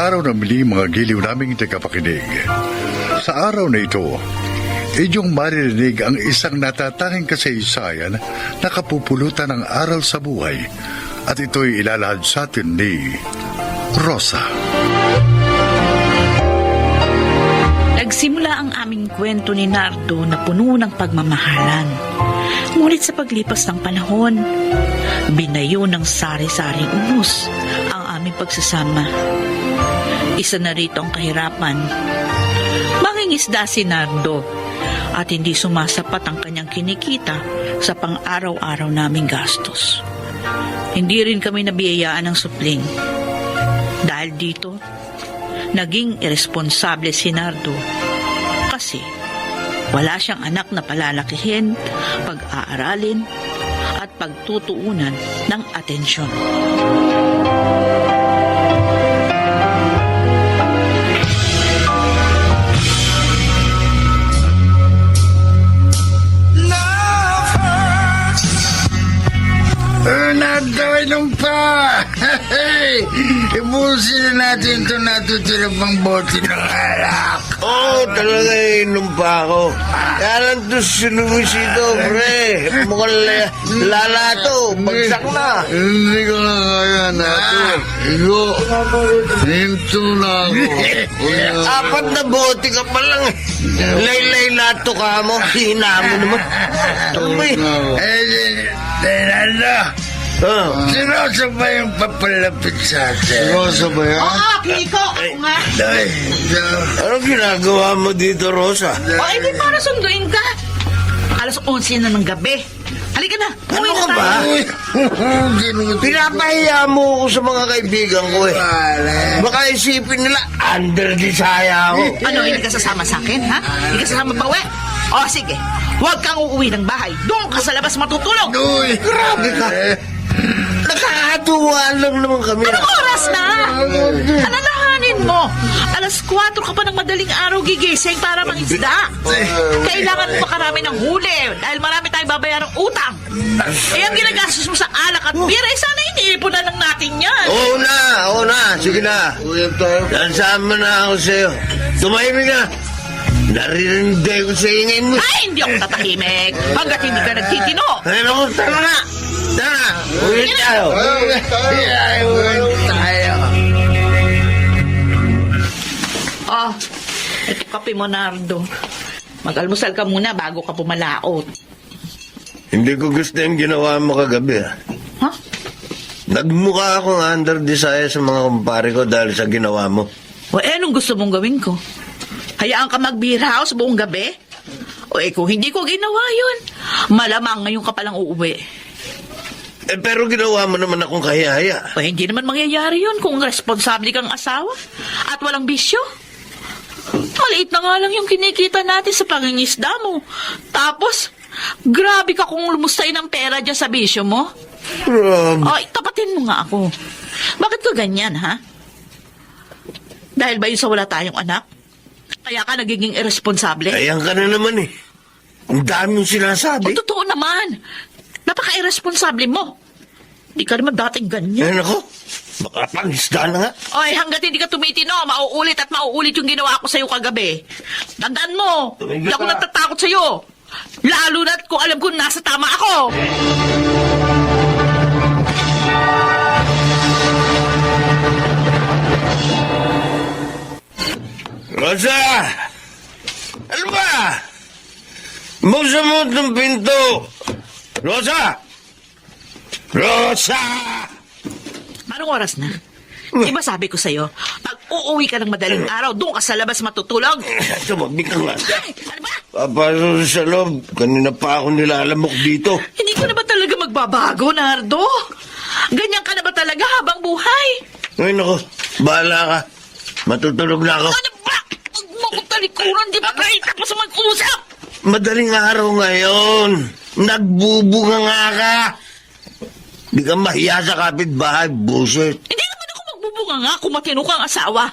araw na muli mga giliw naming tagapakinig. Sa araw na ito, inyong maririnig ang isang natatanging kasaysayan na kapupulutan ng aral sa buhay at ito'y ilalahad sa atin ni Rosa. Nagsimula ang aming kwento ni Nardo na puno ng pagmamahalan. Ngunit sa paglipas ng panahon, binayo ng sari-saring unos ang aming pagsasama. Isa na rito ang kahirapan. Mangingisda si Nardo at hindi sumasapat ang kanyang kinikita sa pang-araw-araw naming gastos. Hindi rin kami nabiyayaan ng supling. Dahil dito, naging iresponsable si Nardo kasi wala siyang anak na palalakihin, pag-aaralin at pagtutuunan ng atensyon. Nagtawin pa! Ibusin na natin ito natutira pang bote ng alak. Oo, talaga inom pa ako. Kaya lang to si Luisito, pre. Mukhang lala to. Bagsak na. Hindi ko na kaya nato. Igo, hinto na ako. Apat na bote ka pa lang. Laylay lato ka mo. Hina mo naman. Tuloy. Nanda, si Rosa ba yung papalapit sa atin? Rosa ba yan? Oo, Kiko! Ako nga! Ay, Anong ginagawa mo dito, Rosa? O, hindi para sunduin ka. 11:00 na ng gabi. Halika na, Ano uwi na ka tayo. ba? Pinapahiya mo ako sa mga kaibigan ko eh. Baka isipin nila, under desire ako. Ano, hindi ka sasama sa akin, ha? Hindi ka sasama pa uwi? O, sige. Huwag kang uuwi ng bahay. Doon ka sa labas matutulog. Uy, Grabe ka. Nakakatuwa lang naman kami. Anong oras na? Alalahanin mo. 4:00 ka pa ng madaling araw gigising para mangisda. Kailangan mo makarami ng huli dahil marami tayong babayarang utang. Eh, ang ginagastos mo sa alak at bira, eh, sana iniipon na lang natin yan. Oo na. Sige na. Nasama na ako sa'yo. Tumahimik na. Naririnig ko sa ingay mo. Ay, hindi ako tatahimik hanggat hindi ka nagtitino. Ay, naku, tara na. Tara, uwi tayo. tayo. Oh, ito kape mo, Nardo. Mag-almusal ka muna bago ka pumalaot. Hindi ko gusto yung ginawa mo kagabi. Ha? Nagmukha akong under desire sa mga kumpare ko dahil sa ginawa mo. O, anong gusto mong gawin ko? Hayaan ka magbihira house buong gabi? O, kung hindi ko ginawa yun, malamang ngayon ka palang uuwi. Pero ginawa mo naman akong kahiyaya. O, hindi naman mangyayari yun kung responsable kang asawa at walang bisyo. Maliit na nga lang yung kinikita natin sa pangingisda mo. Tapos, grabe ka kung lumustayin ng pera dyan sa bisyo mo. Ay, tapatin mo nga ako. Bakit ka ganyan, ha? Dahil ba yun sa wala tayong anak? Kaya ka nagiging irresponsable? Ayan ka na naman eh. Ang dami yung O, sinasabi. totoo naman. Napaka-irresponsable mo. Hindi ka naman dating ganyan. Ay, nako. Baka pangisda na nga. Oy, hanggat hindi ka tumitino, mauulit at mauulit yung ginawa ko sa'yo kagabi. Tandaan mo, Tumigil hindi ako ka. natatakot sa'yo. Lalo na't kung alam ko nasa tama ako. Rosa! Ano ba? Buksan mo itong pinto! Rosa! Rosa! Anong oras na? Diba sabi ko sa'yo, pag uuwi ka ng madaling araw, doon ka sa labas matutulog? Tumabing ka nga. Ay, ano ba? Papasok sa loob. Kanina pa ako nilalamok dito. Hindi ka na ba talaga magbabago, Nardo? Ganyan ka na ba talaga habang buhay? Ay, nako. Bahala ka. Matutulog na ako. Ano ba? Huwag mo akong talikuran, di ba kayo tapos mag-usap? Madaling araw ngayon. Nagbubunga nga ka. Di ka mahiya sa kapitbahay, buset. Hindi naman ako magbubunga nga kung matino kang asawa.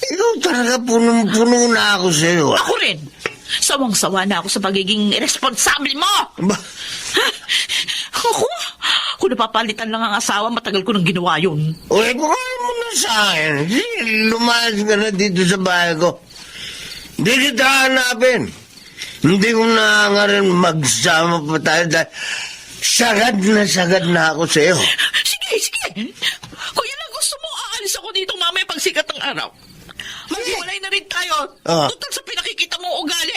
Ikaw talaga punong-puno na ako sa'yo. Ako rin. Sawang-sawa na ako sa pagiging irresponsible mo. Ba? Ako, kung napapalitan lang ang asawa, matagal ko nang ginawa yun. O, kung ayaw mo na mo sa akin? Lumayas ka na dito sa bahay ko. Hindi kita hanapin. Hindi ko na nga rin magsama pa tayo dahil sagad na ako sa'yo. Sige. Kung yan ang gusto mo, aalis ako dito mamaya pag sikat ng araw. Maghiwalay na rin tayo. Ah. Total sa pinakikita mong ugali.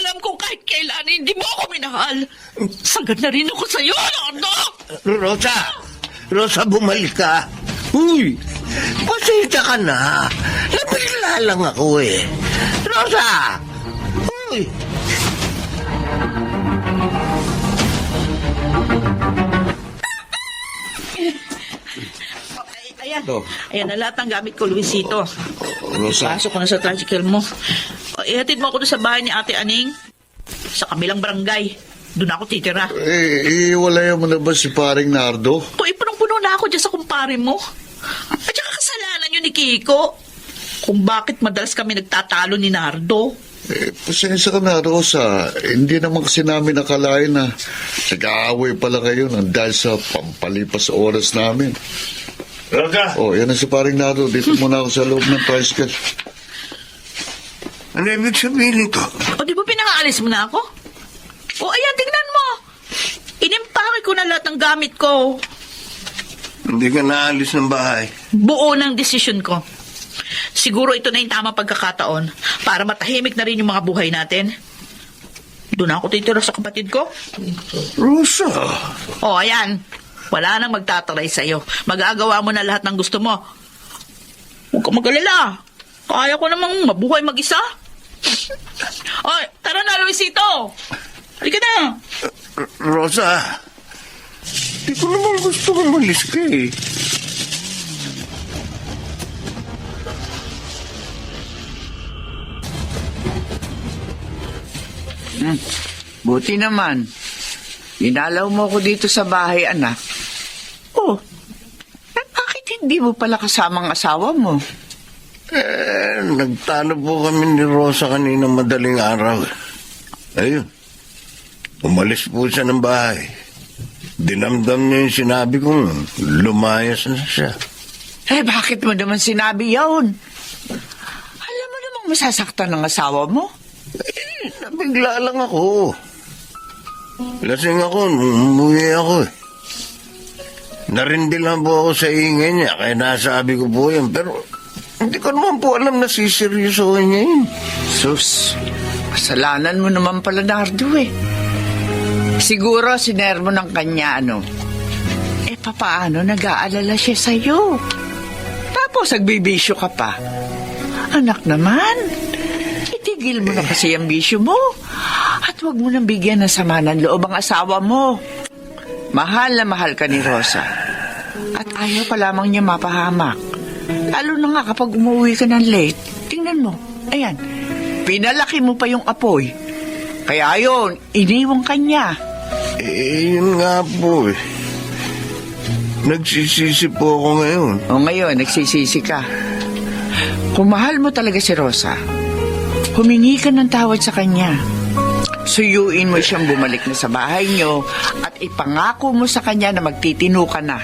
Alam ko kahit kailan hindi mo ako minahal. Sagad na rin ako sa'yo, Nardo! Rosa, bumalik ka. Uy, pasensya ka na. Nabigla lang ako eh. Rosa! Uy! Ayan. Oh. Ayan na lahat ng gamit ko, Luisito. Rosa, Pasok ko na sa tricycle mo. O, ihatid mo ako doon sa bahay ni Ate Aning. Sa kabilang barangay. Doon ako titira. Iwalay mo na ba si paring Nardo? O, punong-puno na ako dyan sa kumpare mo. At saka kasalanan yun ni Kiko. Kung bakit madalas kami nagtatalo ni Nardo. Pasensya ka na, Rosa. Hindi naman kasi namin nakalain na nag-aaway pala kayo nang dahil sa pampalipas oras namin. Rosa! Oh, yan na si paring Nardo. Dito muna ako sa loob ng tricycle. Ano ibig sabihin nito? O, di ba pinakaalis mo na ako? O, ayan, tingnan mo. Inimpake ko na lahat ng gamit ko. Hindi ka naalis ng bahay. Buo ng desisyon ko. Siguro ito na yung tamang pagkakataon para matahimik na rin yung mga buhay natin. Doon ako titira sa kapatid ko. Rosa! O, ayan. Wala nang magtataray sa'yo. Magagawa mo na lahat ng gusto mo. Huwag ka mag-alala. Kaya ko namang mabuhay mag-isa. O, tara na, Luisito. Halika na. Rosa! Di ko naman gusto umalis ka eh. Buti naman. Inalaw mo ako dito sa bahay, anak. Oh, bakit hindi mo pala kasamang asawa mo? Nagtalo po kami ni Rosa kanina madaling araw. Ayun. Umalis po siya ng bahay. Dinamdam niya yung sinabi kong lumayas na siya. Bakit mo naman sinabi yun? Alam mo namang masasaktan ng asawa mo? Nabigla lang ako. Lasing ako nung umuwi ako eh. Narindi lang po ako sa ingay niya kaya nasabi ko po yan. Pero hindi ko naman po alam na siseryosohin niya yun. Sus, kasalanan mo naman pala, Nardo eh. Siguro sinermo ng kanya papaano nag-aalala siya sa'yo? Tapos nagbibisyo ka pa. Anak naman, itigil mo na kasi ang bisyo mo. At huwag mo nang bigyan ng sama ng loob ang asawa mo. Mahal na mahal ka ni Rosa. At ayaw pa lamang niya mapahamak. Lalo na nga kapag umuwi ka ng late. Tingnan mo, ayan, pinalaki mo pa yung apoy. Kaya yun, iniwang ka niya. Yun nga po eh. Nagsisisi po ako ngayon. O ngayon, nagsisisi ka. Kung mahal mo talaga si Rosa, humingi ka ng tawad sa kanya. Suyuin mo siyang bumalik na sa bahay niyo at ipangako mo sa kanya na magtitino ka na.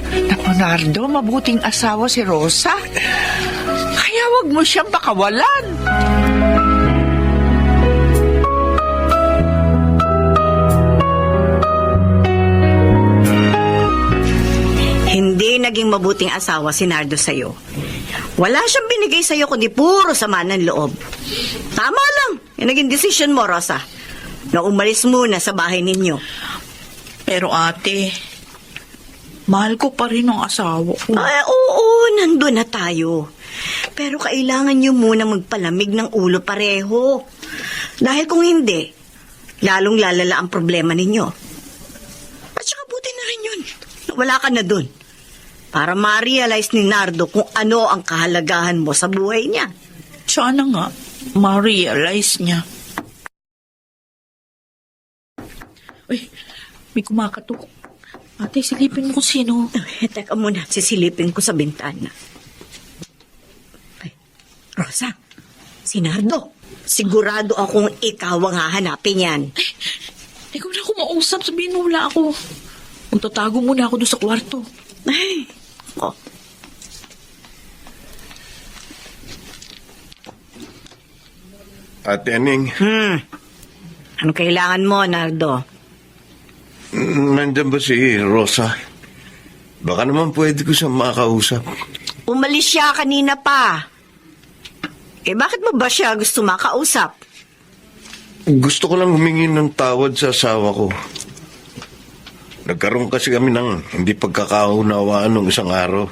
Naku, Nardo, mabuting asawa si Rosa. Kaya wag mo siyang pakawalan. Hindi naging mabuting asawa si Nardo sa'yo. Wala siyang binigay sa'yo kundi puro sama ng loob. Tama lang. Yung naging desisyon mo, Rosa, na umalis muna sa bahay ninyo. Pero ate, mahal ko pa rin ang asawa ko. Ay, oo, nandun na tayo. Pero kailangan nyo muna magpalamig ng ulo pareho. Dahil kung hindi, lalong lalala ang problema ninyo. At saka buti na rin yun. Wala ka na dun. Para ma-realize ni Nardo kung ano ang kahalagahan mo sa buhay niya. Sana nga, ma-realize niya. Uy, may kumakatok. Ate, silipin mo kung sino. Teka muna, sisilipin ko sa bintana. Ay, Rosa, si Nardo. Sigurado akong ikaw ang hahanapin yan. Ikaw na ako mausap, sabihin mo wala ako. Magtatago muna ako doon sa kwarto. Ay, oh. Ate Aning, Ano kailangan mo, Nardo? nandyan ba si Rosa? Baka naman pwede ko siya makausap. Umalis siya kanina pa. Bakit mo ba siya gusto makausap? Gusto ko lang humingi ng tawad sa asawa ko. Nagkaroon kasi kami ng hindi pagkakaunawaan nung isang araw.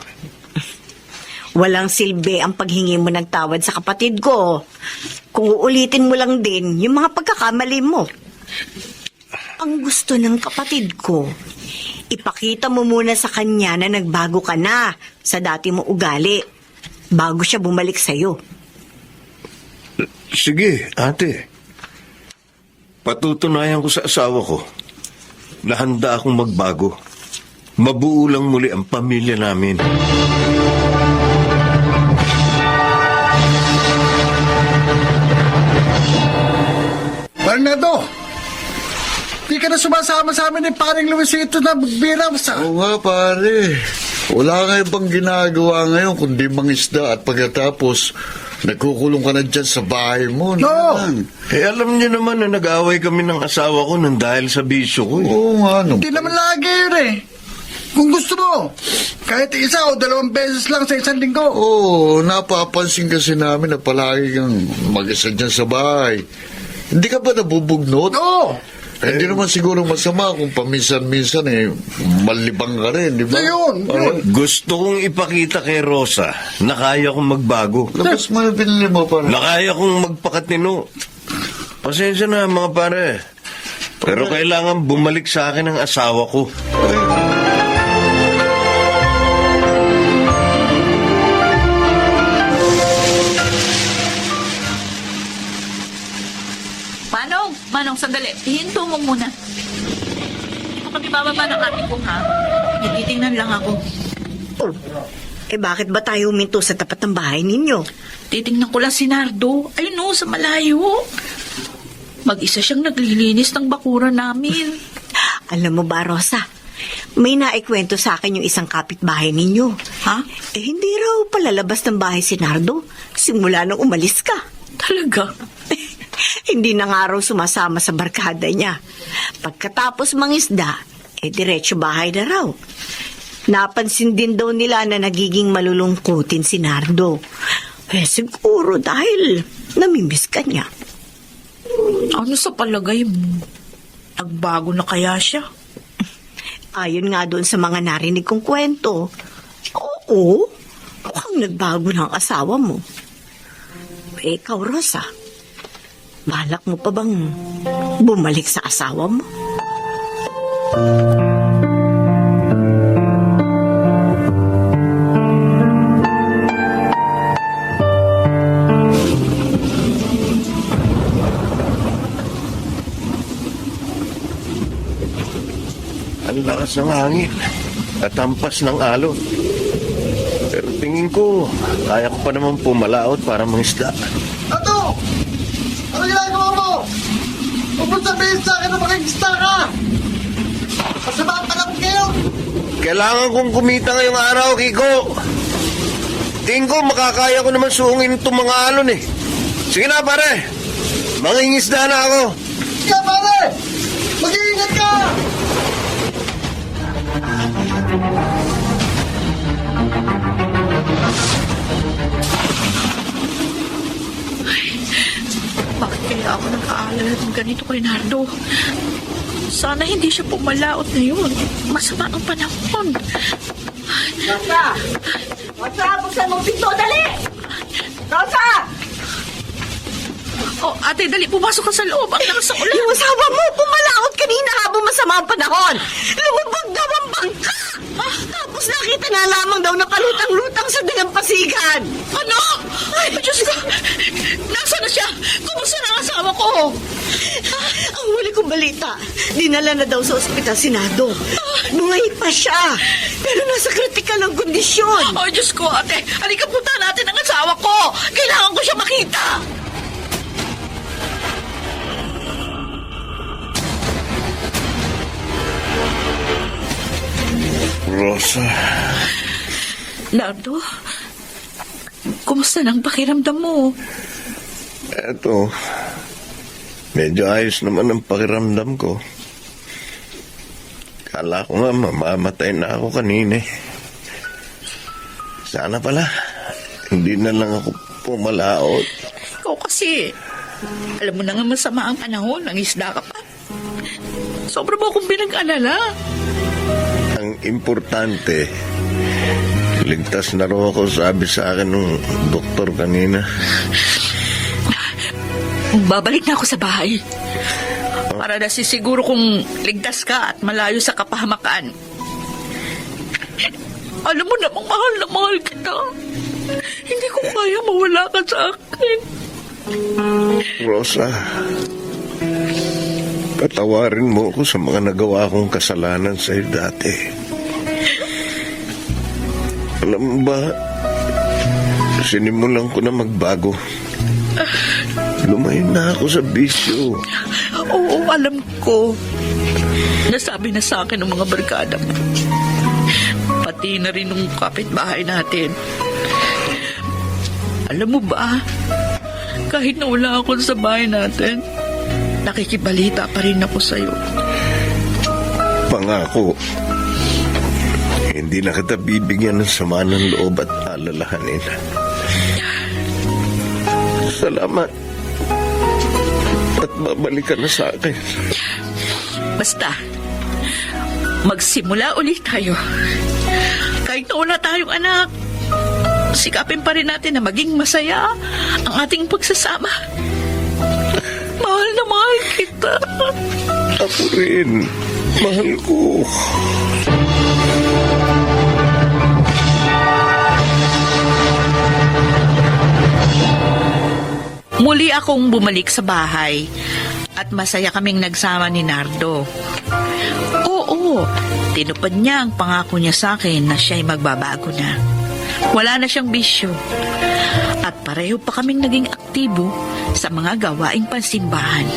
Walang silbi ang paghingi mo ng tawad sa kapatid ko. Kung uulitin mo lang din yung mga pagkakamali mo. Ang gusto ng kapatid ko, ipakita mo muna sa kanya na nagbago ka na sa dati mo ugali bago siya bumalik sa'yo. Sige, ate. Patutunayan ko sa asawa ko na handa akong magbago. Mabuo lang muli ang pamilya namin. Bernardo! Di ka na sumasama sa amin ni paring Luisito na magbira sa... Oo nga, pare. Wala nga ibang ginagawa ngayon kundi mangisda at pagkatapos nagkukulong ka na dyan sa bahay mo. No! Naman. Alam niyo naman na nag-away kami ng asawa ko nang dahil sa bisyo ko. Oo nga, no. Hindi naman lagi yun eh. Kung gusto mo, kahit isa o 2 beses lang sa isang linggo. Oo, napapansin kasi namin na palagi kang mag-isa dyan sa bahay. Hindi ka ba nabubugnot? Oo! Hindi naman siguro masama kung paminsan-minsan malibang ka rin, di ba? Yun. Gusto kong ipakita kay Rosa na kaya kong magbago. Labas mo yung pinili mo, pare. Na kaya kong magpakatino. Pasensya na mga pare. Pero kailangan bumalik sa akin ang asawa ko. Manong, sandali. Hihinto mo muna. Hindi ko kami bababa ng ating kong, ha? Titingnan lang ako. Oh, bakit ba tayo huminto sa tapat ng bahay ninyo? Titingnan ko lang si Nardo. Ayun o, sa malayo. Mag-isa siyang naglilinis ng bakura namin. Alam mo ba, Rosa? May naikwento sa akin yung isang kapitbahay ninyo. Ha? Hindi raw palalabas ng bahay si Nardo simula nung umalis ka. Talaga? Hindi na nga raw sumasama sa barkada niya. Pagkatapos mangisda, diretso bahay na raw. Napansin din daw nila na nagiging malulungkutin si Nardo. Siguro dahil namimiss ka niya. Ano sa palagay mo? Nagbago na kaya siya? Ayon nga doon sa mga narinig kong kwento, oo, mukhang nagbago na ang asawa mo. Ikaw, Rosa, balak mo pa bang bumalik sa asawa mo? Ang lakas ng hangin at hampas ng alon. Pero tingin ko, kaya ko pa naman pumalaot para mangisda. Ato! Ano ginagawa mo? Huwag mo sabihin sa akin na makikista ka! Masama ang panahon kayo! Kailangan kong kumita ngayong araw, Kiko. Tingin ko, makakaya ko naman suungin itong mga alon eh. Sige na, pare. Mangingisda na ako. Sige, pare! Mag-iingat ka! Bakit kaya ako nag-aalala ng ganito kay Nardo? Sana hindi siya pumalaot ngayon. Masama ang panahon. Rosa! Rosa, buksan mong pinto, dali! Rosa! Oh, ate, dali, pumasok ka sa loob. Ang lakas ng ulan. Yung asawa mo, pumalaot kanina habang masama ang panahon. Lumubog daw ang bangka. Tapos nakita na lamang daw na palutang-lutang sa dalampasigan. Ano? Ay, Diyos ko. Nasaan na siya? Kumusta na ang asawa ko? Ang huli kong balita, dinala na daw sa ospital si Nardo. Buhay pa siya, pero nasa kritikal ang kondisyon. Oh, Diyos ko, ate. Halika, punta natin ang asawa ko. Kailangan ko siya makita. Rosa, Nardo, kumusta na ang pakiramdam mo? eto, Medyo ayos naman ang pakiramdam ko. Kala ko nga mamamatay na ako kanina. Sana pala, hindi na lang ako pumalaot. Ikaw kasi, alam mo na nga masama ang panahon, ang isda ka pa. Sobra ba akong pinag-alala? Ang importante, ligtas na raw ako, sabi sa akin ng doktor kanina. Babalik na ako sa bahay. Para na sisiguro kung ligtas ka at malayo sa kapahamakan. Alam mo namang mahal na mahal kita. Hindi ko kaya mawala ka sa akin. Rosa, patawarin mo ako sa mga nagawa kong kasalanan sa'yo dati. Alam mo ba, sinimulan ko na magbago. Lumayo na ako sa bisyo. Oo, alam ko. Nasabi na sa akin ng mga barkada mo. Pati na rin ng kapitbahay natin. Alam mo ba, kahit na wala ako sa bahay natin, nakikibalita pa rin ako sa'yo. Pangako, hindi na kita bibigyan ng sama ng loob at alalahanin. Salamat. At babalik ka na sa akin. Basta, magsimula ulit tayo. Kahit na wala tayong anak, sikapin pa rin natin na maging masaya ang ating pagsasama. Mahal na mahal kita. Ako rin. Mahal ko. Muli akong bumalik sa bahay at masaya kaming nagsama ni Nardo. Oo, tinupad niya ang pangako niya sa akin na siya'y magbabago na. Wala na siyang bisyo. At pareho pa kaming naging aktibo sa mga gawaing pansimbahan.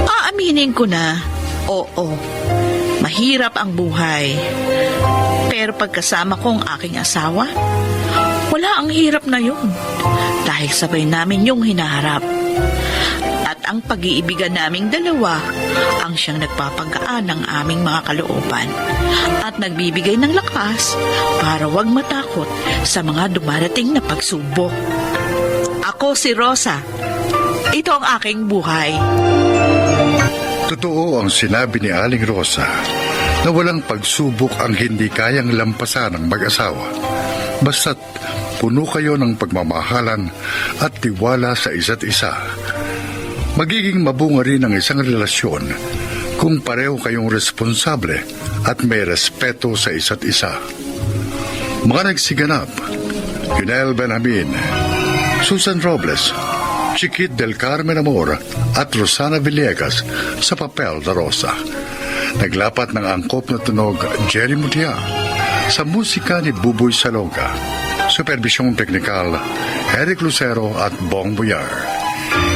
Aaminin ko na, oo, mahirap ang buhay. Pero pagkasama ko ang aking asawa, wala ang hirap na yun. Dahil sabay namin yung hinaharap. At ang pag-iibigan naming dalawa ang siyang nagpapagaan ng aming mga kalooban at nagbibigay ng lakas para wag matakot sa mga dumarating na pagsubok. Ako si Rosa. Ito ang aking buhay. Totoo ang sinabi ni Aling Rosa na walang pagsubok ang hindi kayang lampasan ng mag-asawa. Basta't puno kayo ng pagmamahalan at tiwala sa isa't isa. Magiging mabunga rin ang isang relasyon kung pareho kayong responsable at may respeto sa isa't isa. Mga nagsiganap, Yunel Benjamin, Susan Robles, Chiquit del Carmen Amor at Rosana Villegas sa papel na Rosa. Naglapat ng angkop na tunog Jerry Mutia sa musika ni Buboy Salonga. Supervisyong teknikal Eric Lucero at Bong Buyar.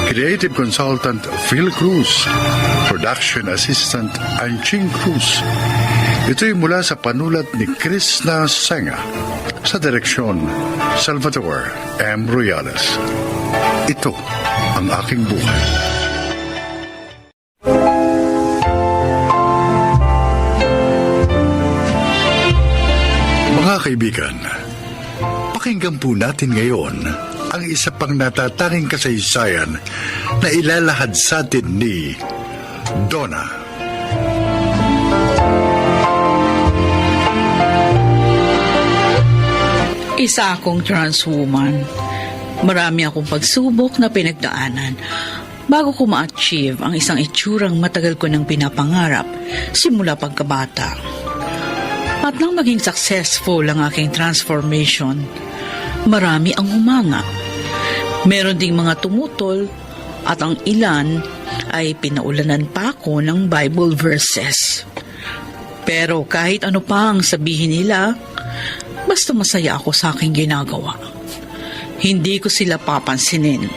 Creative Consultant Phil Cruz. Production Assistant Anching Cruz. Ito'y mula sa panulat ni Krishna Senga. Sa direksyon Salvador M. Royales. Ito ang aking buhay. Mga kaibigan, pakinggan po natin ngayon ang isa pang natatanging kasaysayan na ilalahad sa atin ni Donna. Isa akong trans woman. Marami akong pagsubok na pinagdaanan bago ko ma-achieve ang isang itsurang matagal ko nang pinapangarap simula pagkabata. At nang maging successful ang aking transformation, marami ang humanga. Meron ding mga tumutol at ang ilan ay pinaulanan pa ako ng Bible verses. Pero kahit ano pa ang sabihin nila, basta masaya ako sa aking ginagawa. Hindi ko sila papansinin.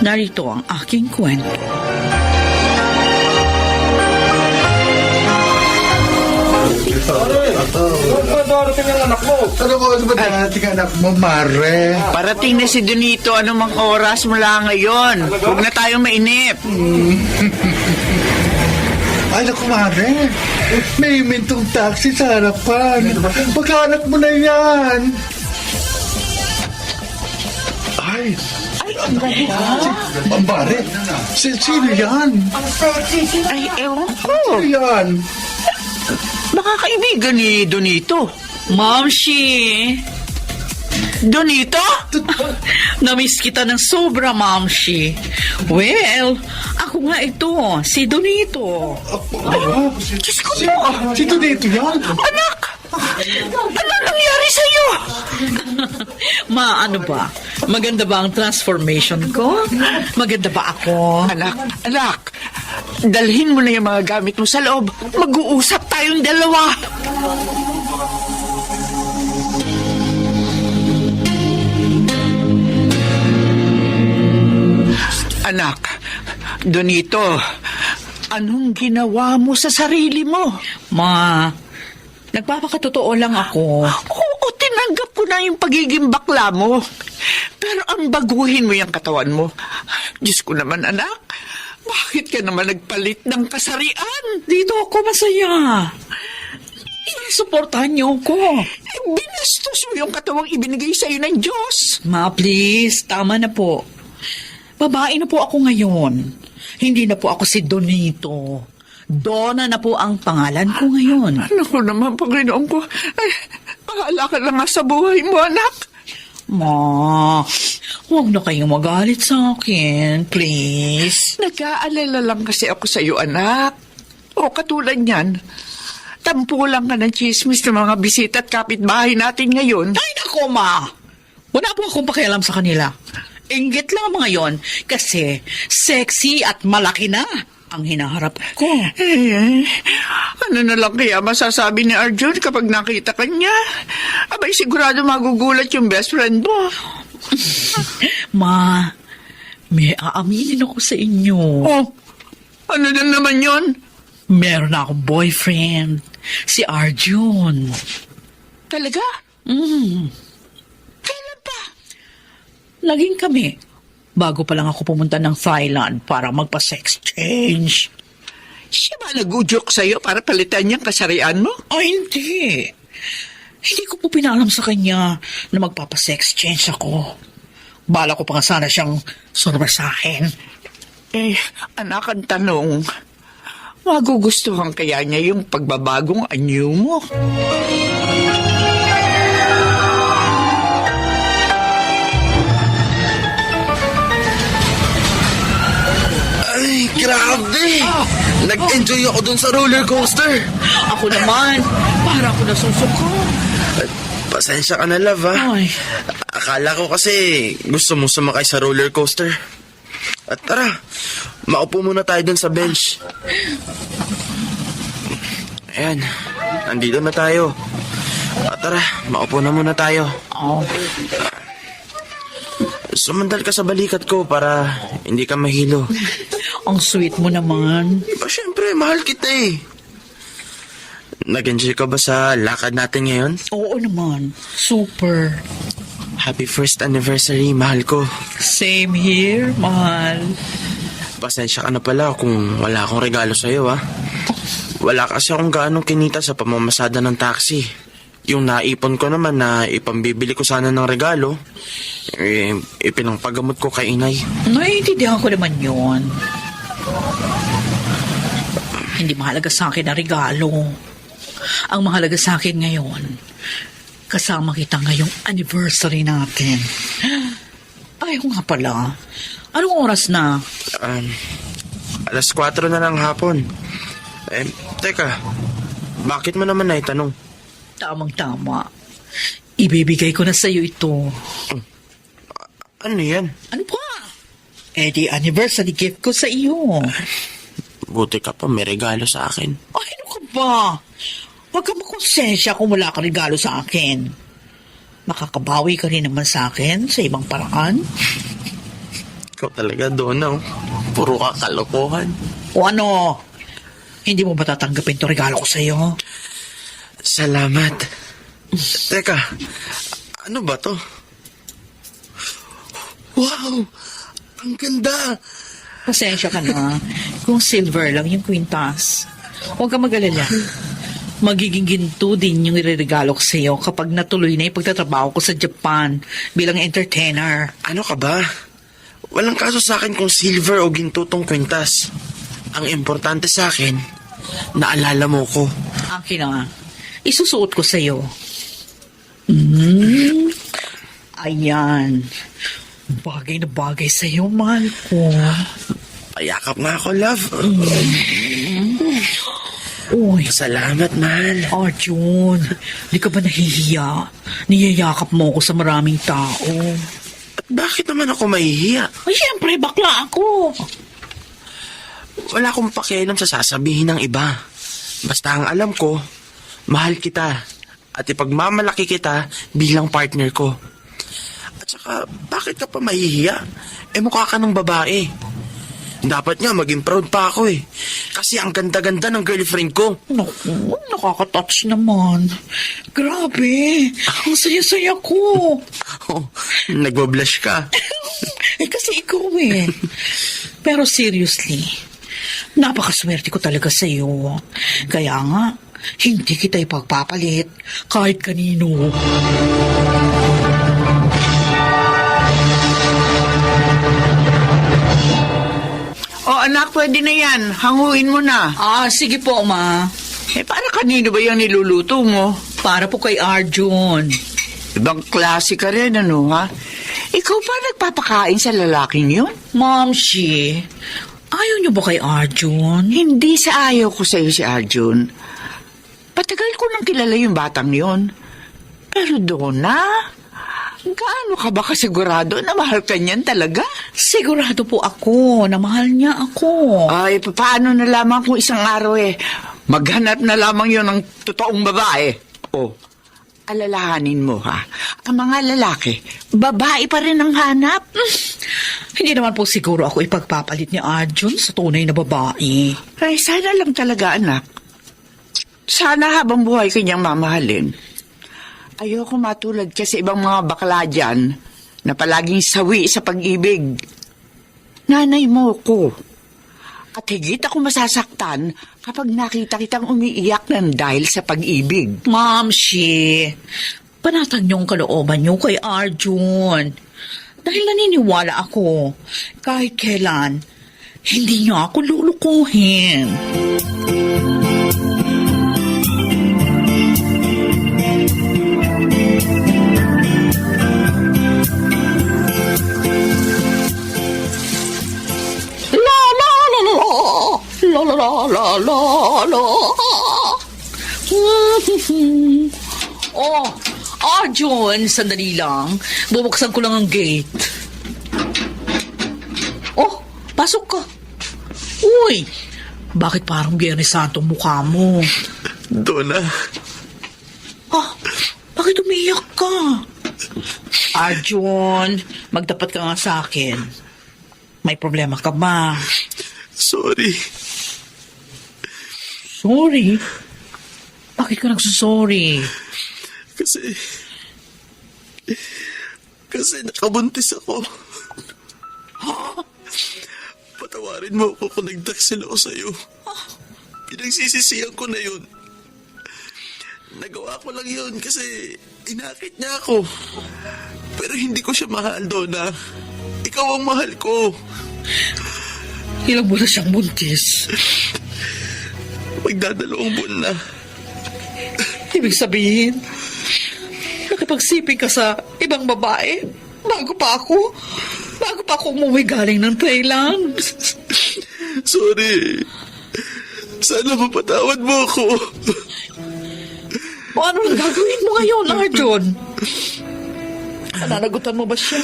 Narito ang aking kwento. Darating ang anak mo. Ano ba dating anak mo, Mare? Parating na si Donito, anumang oras mula ngayon. Huwag na tayong mainip. Ay, naku, Mare. May mintong taxi sa harapan. Pagkanak mo na yan. Ay, Mare, sino yan? Ay, ewan ko. Sino yan? Baka kaibigan ni Donito. Mamshi! Donito? Namiss kita ng sobra, Mamshi. Well, ako nga ito, si Donito. Diyos ko Si, po. si Donito yan? Anak! Ano nangyari sa'yo? Ano ba? Maganda ba ang transformation ko? Maganda ba ako? Anak, dalhin mo na yung mga gamit mo sa loob. Mag-uusap tayong dalawa. Anak, Donito, anong ginawa mo sa sarili mo? Ma, nagpapakatotoo lang ako. Oo, tinanggap ko na yung pagiging bakla mo. Pero ang baguhin mo yung katawan mo. Diyos ko naman, anak. Bakit ka naman nagpalit ng kasarian? Dito ako masaya. Suportahan niyo ako. Binastos mo yung katawang ibinigay sa'yo ng Diyos. Ma, please, tama na po. Babae na po ako ngayon. Hindi na po ako si Donito. Donna na po ang pangalan ko ngayon. Ano ko naman, Panginoon ko? Ay, bahala ka na nga sa buhay mo, anak. Ma, huwag na kayong magalit sa akin, please. Nag-aalala lang kasi ako sa iyo, anak. O katulad niyan, tampo lang ka ng chismis ng mga bisita at kapitbahay natin ngayon. Ay, nako, Ma. Wala po akong pakialam sa kanila. Inggit lang ang mga yon kasi sexy at malaki na ang hinaharap ko. Eh, ano na lang kaya masasabi ni Arjun kapag nakita ka niya? Abay, sigurado magugulat yung best friend mo. Ma, may aaminin ako sa inyo. Oh, ano na naman yon? Meron na akong boyfriend, si Arjun. Talaga? Kailan pa? Laging kami. Bago pa lang ako pumunta ng Thailand para magpa-sex change. Siya ba nag-udyok sa'yo para palitan niyang kasarian mo? Ay, hindi. Hindi ko po pinalam sa kanya na magpapa-sex change ako. Bala ko pa nga sana siyang sorbasahin. Eh, anak, ang tanong, magugustuhan kaya niya yung pagbabagong anyo mo? Ay, grabe! Nag-enjoy ako dun sa roller coaster. Ako naman, para ako nasusuko. Pasensya ka na, love, ha? Ay, Akala ko kasi gusto mo sumakay sa roller coaster. At tara, maupo muna tayo dun sa bench. Ayan, nandito na tayo. At tara, maupo na muna tayo. oh. Sumandal ka sa balikat ko para hindi ka mahilo. Ang sweet mo naman. Siyempre, mahal kita eh. Nag-enjoy ka ba sa lakad natin ngayon? Oo naman. Super. Happy first anniversary, mahal ko. Same here, mahal. Pasensya ka na pala kung wala akong regalo sa'yo, ha? Wala kasi akong gaanong kinita sa pamamasada ng taxi. Yung naipon ko naman na ipambibili ko sana ng regalo, ipinangpagamot ko kay inay. Naiintindihan ko naman yun. Hindi mahalaga sa akin ang regalo. Ang mahalaga sa akin ngayon, kasama kita ngayong anniversary natin. Ay, nga pala. Anong oras na? 4:00 na ng hapon. Teka, bakit mo naman naitanong? Tamang-tama. Ibibigay ko na sa'yo ito. Ano yan? Ano pa? Eh, di anniversary gift ko sa iyo. Buti ka pa, may regalo sa akin. Ay, ano ka ba? Huwag ka makonsensya kung wala ka regalo sa akin. Makakabawi ka rin naman sa akin sa ibang paraan. Ikaw talaga, Donna. Puro ka kalokohan. O ano? Hindi mo ba tatanggapin to regalo ko sa iyo? Salamat. Teka, ano ba to? Wow! Ang ganda! Pasensya ka na kung silver lang yung kwintas. Huwag ka mag-alala. Magiging ginto din yung ireregalo ko sa'yo kapag natuloy na yung pagtatrabaho ko sa Japan bilang entertainer. Ano ka ba? Walang kaso sa akin kung silver o ginto tong kwintas. Ang importante sa akin, naalala mo ko. Akin na, isusuot ko sa'yo. Ayan. Bagay na bagay sa'yo, mahal ko. Payakap nga ako, love. Uy, Salamat, mahal. Arjun, di ka ba nahihiya? Niyayakap mo ko sa maraming tao. At bakit naman ako mahihiya? Ay, siyempre, bakla ako. Wala akong pakialam sa sasabihin ng iba. Basta ang alam ko, mahal kita. At ipagmamalaki kita bilang partner ko. At saka, bakit ka pa mahihiya? Mukha ka ng babae. Dapat nga maging proud pa ako eh. Kasi ang ganda-ganda ng girlfriend ko. Naku, nakaka-touch naman. Grabe, ang saya-saya ko. Oh, nagbablush ka. Kasi ikaw eh. Pero seriously, napakaswerte ko talaga sa iyo. Kaya nga, hindi kita ipagpapalit kahit kanino. O anak, pwede na yan. Hanguin mo na. Sige po, ma. Para kanino ba yung niluluto mo? Para po kay Arjun. Ibang klase ka rin, ano ha? Ikaw pa nagpapakain sa lalaking yun? Momshi, ayaw niyo ba kay Arjun? Hindi sa ayaw ko sa'yo si Arjun. Patagal ko nang kilala yung batang yon. Pero Donna, gaano ka ba kasigurado na mahal ka niyan talaga? Sigurado po ako na mahal niya ako. Ay, paano na lamang kung isang araw maghanap na lamang yon ng totoong babae? O, alalahanin mo ha, ang mga lalaki, babae pa rin ang hanap. Hindi naman po siguro ako ipagpapalit ni Arjun sa tunay na babae. Ay, sana lang talaga anak. Sana habang buhay kanyang mamahalin. Ayoko matulad ka sa ibang mga bakla dyan na palaging sawi sa pag-ibig. Nanay mo ko. At higit ako masasaktan kapag nakita kitang umiiyak ng dahil sa pag-ibig. Momshi, panatag niyong kalooban niyo kay Arjun. Dahil naniniwala ako, kahit kailan, hindi niya ako lulukuhin. La la la la la la. Oh, Arjun, sandali lang. Bubuksan ko lang ang gate. Oh, pasok ka. Uy, bakit parang Biyernes Santo ang mukha mo? Donna, Bakit umiyak ka? Arjun, magdapat ka nga sa akin. May problema ka ba? sorry. Sorry? Bakit ka nagsusorry? Kasi nakabuntis ako. Patawarin mo ako kung nagdaksil ako sa'yo. Pinagsisisihan ko na yun. Nagawa ko lang yun kasi inakit niya ako. Pero hindi ko siya mahal, Donna. Ikaw ang mahal ko. Ilang buwan na siyang buntis. Magdadalawang buwan na. Ibig sabihin, nakipagsiping ka sa ibang babae bago pa ako umuwi galing ng Thailand. Sorry. Sana mapatawad mo ako. Ano ang gagawin mo ngayon, Arjun? Nananagutan mo ba siya?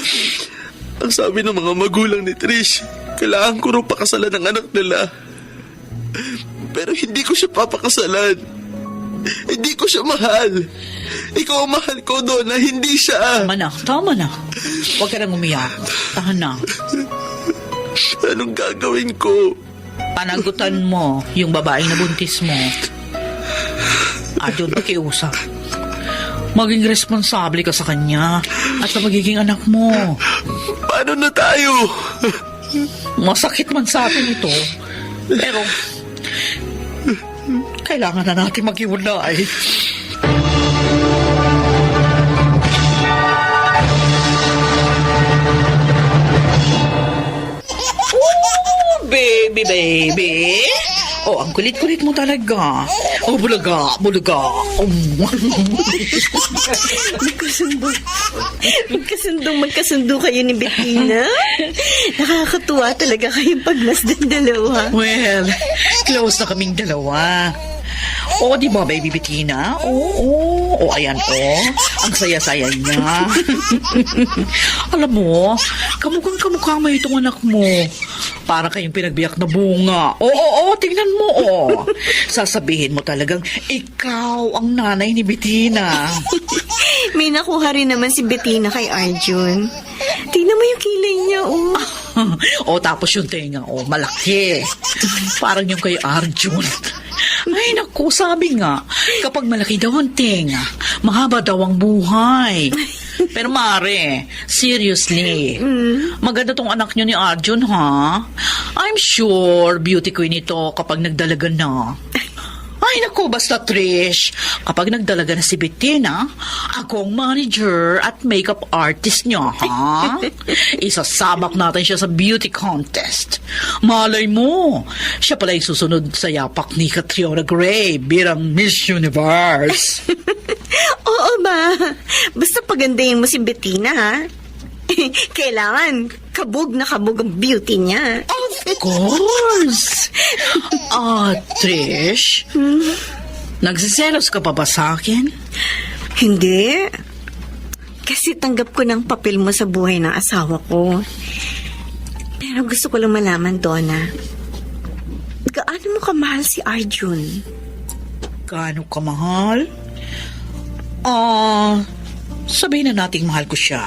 Ang sabi ng mga magulang ni Trish, kailangan ko raw pakasalan ng anak nila. Pero hindi ko siya papakasalan. Hindi ko siya mahal. Ikaw ang mahal ko, Donna, hindi siya. Tama na. Huwag ka nang umiyak. Tahan na. Anong gagawin ko? Panagutan mo yung babaeng nabuntis mo. Arjun, pakiusap. Maging responsable ka sa kanya at sa magiging anak mo. Paano na tayo? Masakit man sa atin ito, pero kailangan na natin maghiwalay. Oh, baby. Oh, ang kulit-kulit mo talaga. Oh, bulaga. Oh. Magkasundo kayo ni Bettina. Nakakatuwa talaga kayong pagmasdan dalawa. Well, close na kaming dalawa. O, di ba, baby Bettina? Oo, ayan, ang saya-saya niya. Alam mo, kamukha mo itong anak mo. Para kayong pinagbiyak na bunga. Oo, tingnan mo, Sasabihin mo talagang, ikaw ang nanay ni Bettina. May nakuha rin naman si Bettina kay Arjun. Tingnan mo yung kilay niya, Tapos yung tenga, malaki. Parang yung kay Arjun. Ay, naku, sabi nga, kapag malaki daw ang tenga, mahaba daw ang buhay. Pero Mare, seriously, maganda tong anak nyo ni Arjun, ha? I'm sure beauty queen ito kapag nagdalaga na. Ay, naku, basta Trish, kapag nagdalaga na si Bettina, ako ang manager at makeup artist niya, ha? Isasabak natin siya sa beauty contest. Malay mo, siya pala yung susunod sa yapak ni Catriona Gray bilang Miss Universe. Oo ba? Basta pagandahin mo si Bettina, ha? Kailangan kabog na kabog ang beauty niya. Of course! Trish, nagsiselos ka pa ba sa akin? Hindi. Kasi tanggap ko ng papel mo sa buhay ng asawa ko. Pero gusto ko lang malaman, Donna. Gaano mo kamahal si Arjun? Gaano ka mahal? Sabihin na nating mahal ko siya.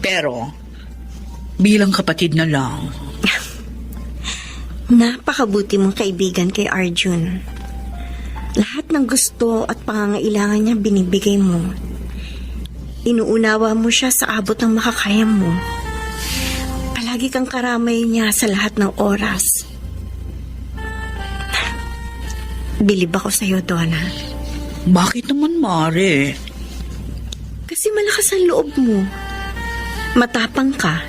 Pero, bilang kapatid na lang. Napakabuti mong kaibigan kay Arjun. Lahat ng gusto at pangangailangan niya binibigay mo. Inuunawa mo siya sa abot ng makakaya mo. Palagi kang karamay niya sa lahat ng oras. Bilib ako sa'yo, Donna. Bakit naman, Mare? Kasi malakas ang loob mo. Matapang ka.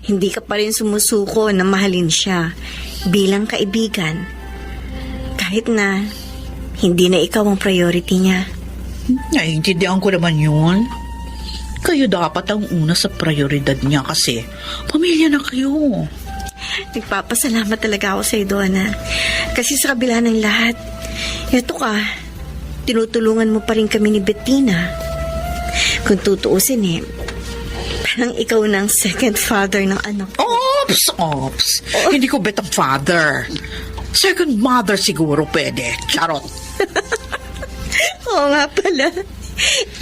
Hindi ka pa rin sumusuko na mahalin siya bilang kaibigan. Kahit na hindi na ikaw ang priority niya. Naiintindihan ko naman yun. Kayo dapat ang una sa prioridad niya kasi pamilya na kayo. Nagpapasalamat talaga ako sa'yo, Donna. Kasi sa kabila ng lahat, eto ka, tinutulungan mo pa rin kami ni Bettina. Kung tutuusin parang ikaw ng second father ng anak ko. Ops. Hindi ko bet ang father. Second mother siguro pwede. Charot. Oo nga pala.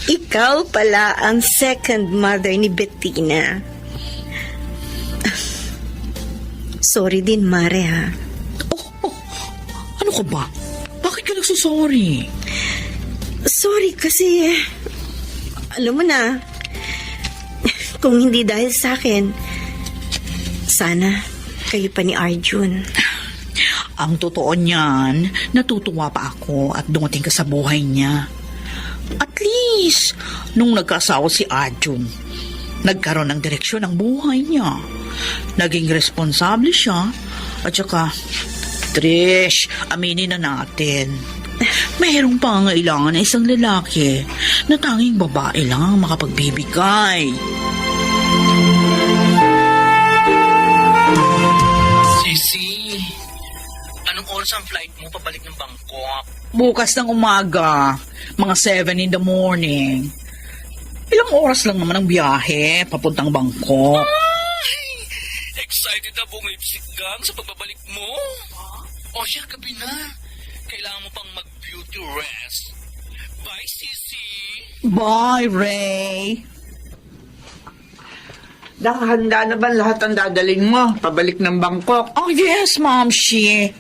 Ikaw pala ang second mother ni Bettina. Sorry din, Mare, ha? Ano ka ba? Bakit ka nagsusorry? Sorry kasi, alam mo na, kung hindi dahil sa akin, sana kayo pa ni Arjun. Ang totoo niyan, natutuwa pa ako at dumating ka sa buhay niya. At least, nung nagkasawa si Arjun, nagkaroon ng direksyon ang buhay niya. Naging responsable siya at saka, Trish, aminin na natin. Mayroong pangailangan na isang lalaki na tanging babae lang ang makapagbibigay. Sisi, anong oras ang flight mo pabalik ng Bangkok? Bukas ng umaga, mga 7 in the morning. Ilang oras lang naman ang biyahe papuntang Bangkok. Excited na bumipsik gang sa pagbabalik mo? O siya, gabi na. Kailangan mo pang mag-beauty rest. Bye, Sisi. Bye, Ray. Nakahanda na ba lahat ang dadalhin mo pabalik ng Bangkok? Oh, yes, Ma'am Shi.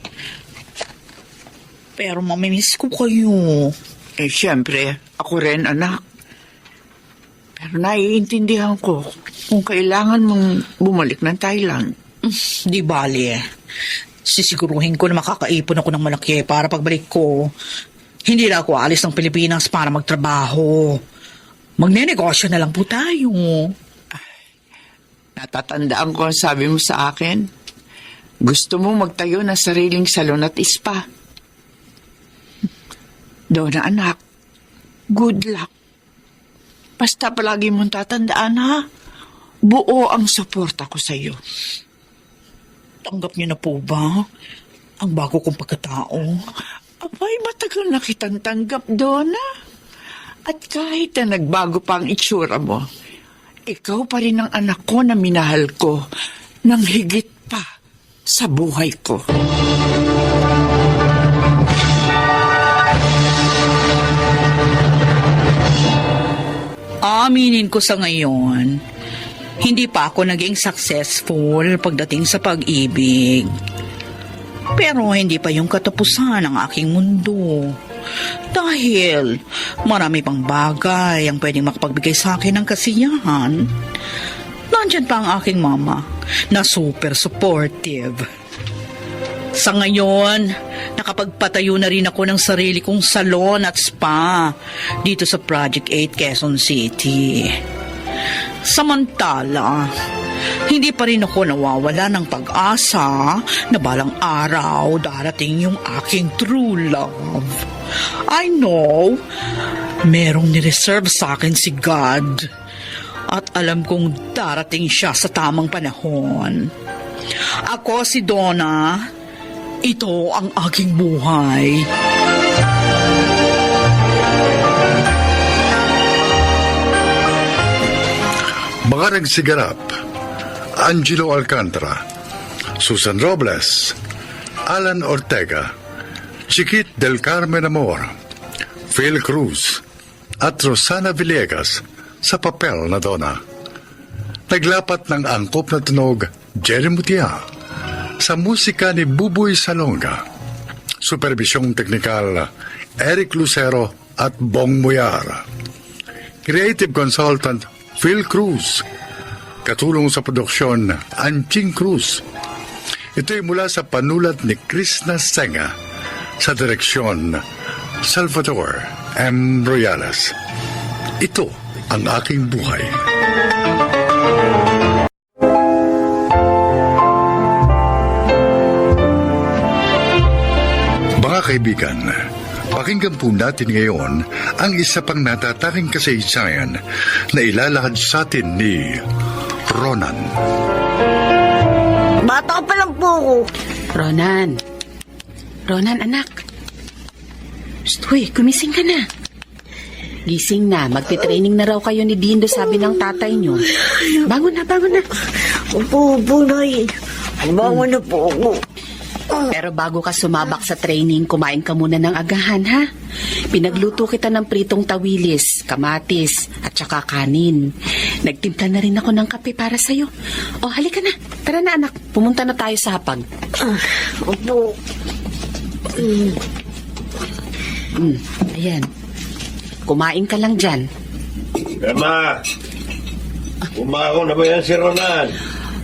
Pero mamimiss ko kayo. Siyempre, Ako rin, anak. Pero naiintindihan ko kung kailangan mong bumalik ng Thailand. Di bali eh. Sisiguruhin ko na makakaipon ako ng malaki para pagbalik ko. Hindi na ako alis ng Pilipinas para magtrabaho. Magnenegosyo na lang po tayo. Natatandaan ko ang sabi mo sa akin. Gusto mo magtayo ng sariling salon at spa. Donna, anak, good luck. Basta palagi mong tatandaan, ha? Buo ang suporta ko sa'yo. Tanggap niyo na po ba? Ang bago kong pagkatao. Abay, matagal na kitang tanggap, Donna. At kahit na nagbago pa ang itsura mo, ikaw pa rin ang anak ko na minahal ko ng higit pa sa buhay ko. Aminin ko sa ngayon, hindi pa ako naging successful pagdating sa pag-ibig. Pero hindi pa yung katapusan ng aking mundo. Dahil marami pang bagay ang pwedeng makapagbigay sa akin ng kasiyahan. Nandyan pa ang aking mama na super supportive. Sa ngayon, nakapagpatayo na rin ako ng sarili kong salon at spa dito sa Project 8 Quezon City. Samantala, hindi pa rin ako nawawala ng pag-asa na balang araw darating yung aking true love. I know, merong nireserve sa akin si God. At alam kong darating siya sa tamang panahon. Ako si Donna. Ito ang aking buhay. Mga nagsiganap, Angelo Alcantara, Susan Robles, Alan Ortega, Chiquit del Carmen Amor, Phil Cruz, at Rosana Villegas sa papel na Donna. Naglapat ng angkop na tunog, Jerry Mutia, sa musika ni Buboy Salonga. Supervisyong teknikal, Eric Lucero at Bong Muyar. Creative consultant, Phil Cruz. Katulong sa produksyon, Anching Cruz. Ito'y mula sa panulat ni Krishna Senga. Sa direksyon, Salvador M. Royales. Ito ang aking buhay. Mga kaibigan, pakinggan po natin ngayon ang isa pang natatanging kasaysayan na ilalahad sa atin ni Ronan. Bata pa lang po ako. Ronan. Ronan, anak. Uy, gumising ka na. Gising na. Magte-training na raw kayo ni Dindo, sabi ng tatay nyo. Bangon na, bangon na. Opo, Nay. Bangon na po ako. Pero bago ka sumabak sa training, kumain ka muna ng agahan, ha? Pinagluto kita ng pritong tawilis, kamatis, at saka kanin. Nagtimpla na rin ako ng kape para sa'yo. O, halika na. Tara na, anak. Pumunta na tayo sa hapag. Opo. Ayan. Kumain ka lang dyan. Grandma, umako na ba yan si Ronan?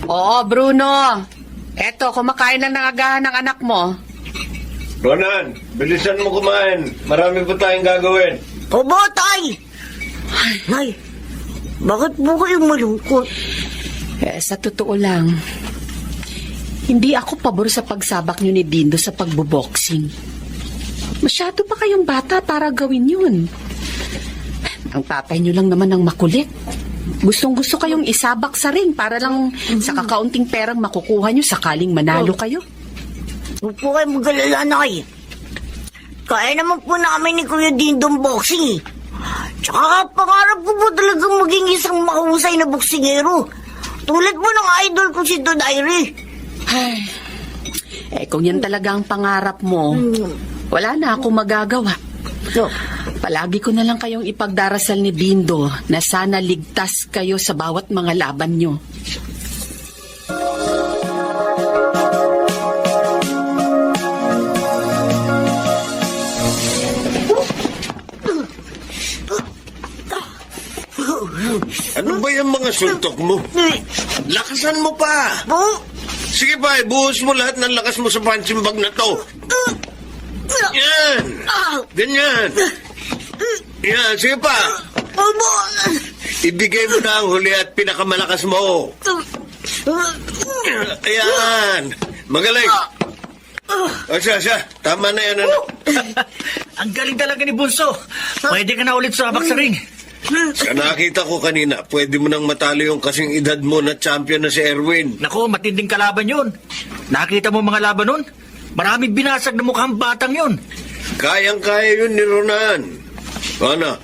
Oo, Bruno. Eto, kumakain na ng agahan ng anak mo. Ronan, bilisan mo kumain. Marami pa tayong gagawin. Opo, Tay. Nay, bakit po kayong malungkot? Sa totoo lang, hindi ako pabor sa pagsabak niyo ni Dindo sa pagboboxing. Masyado pa kayong bata para gawin yun. Ang tatay niyo lang naman ang makulit. Gustong-gusto kayong isabak sa ring para lang sa kakaunting perang makukuha niyo sakaling manalo kayo. Huwag po kayo mag-alala, Nay. Kaya naman po namin ni Kuya Dindong boxing eh. Tsaka pangarap ko po talagang maging isang mahusay na boksingero. Tulad mo ng idol ko si Don Irie. Kung yan talaga ang pangarap mo, wala na akong magagawa. Palagi ko na lang kayong ipagdarasal ni Dindo na sana ligtas kayo sa bawat mga laban nyo. Ano ba yung mga suntok mo? Lakasan mo pa! Po? Sige pa, ibuhos mo lahat ng lakas mo sa punching bag na to. Yan! Ganyan! Yan, sige pa! Opo. Ibigay mo na ang huli at pinakamalakas mo. Ayan! Magaling! O siya, tama na yan, anak. Ang galing talaga ni Bunso. Pwede ka na ulit sa baksaring. Sa nakita ko kanina, pwede mo nang matalo yung kasing edad mo na champion na si Erwin. Naku, matinding kalaban yun. Nakita mo mga laban nun? Maraming binasag na mukhang batang yun. Kayang-kaya yun ni Ronan. Ano?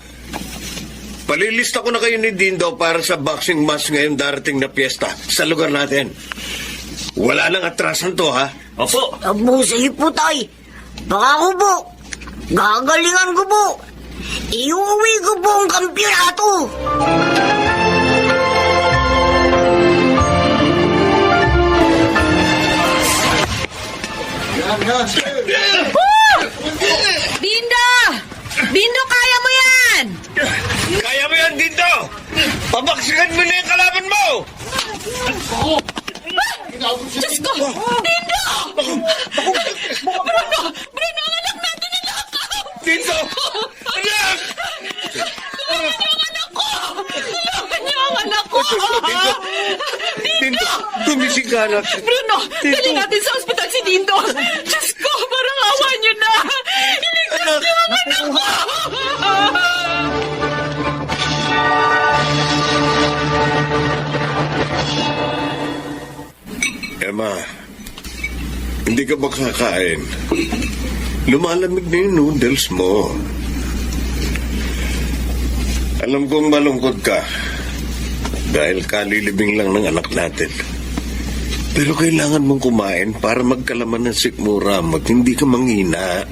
Palilista ko na kayo ni Dindo para sa boxing match ngayong darating na piyesta sa lugar natin. Wala nang atrasan to, ha? Opo. Abo, sige po, tay. Baka ko po. Gagalingan ko po. Iuwi ko po ang kampyonato. Bindo! Bindo, kaya mo yan! Kaya mo yan, Dindo! Pabaksikan mo na yung kalaban mo! Diyos ko! Bindo! Bruno! Bruno, ang anak natin nilakaw! Dindo! Anak! Tulungan niyo ang anak ko! Dindo! Dindo! Gumising ka, anak! Bruno! Dali natin sa ospital si Dindo! Diyos ko! Parang awa niyo na! Iligtas niyo ang anak ko! Emma, hindi ka ba kakain? Lumalamig na yung noodles mo. Alam kong malungkot ka dahil kalilibing lang ng anak natin. Pero kailangan mong kumain para magkalaman ng sikmura mo at hindi ka manghina.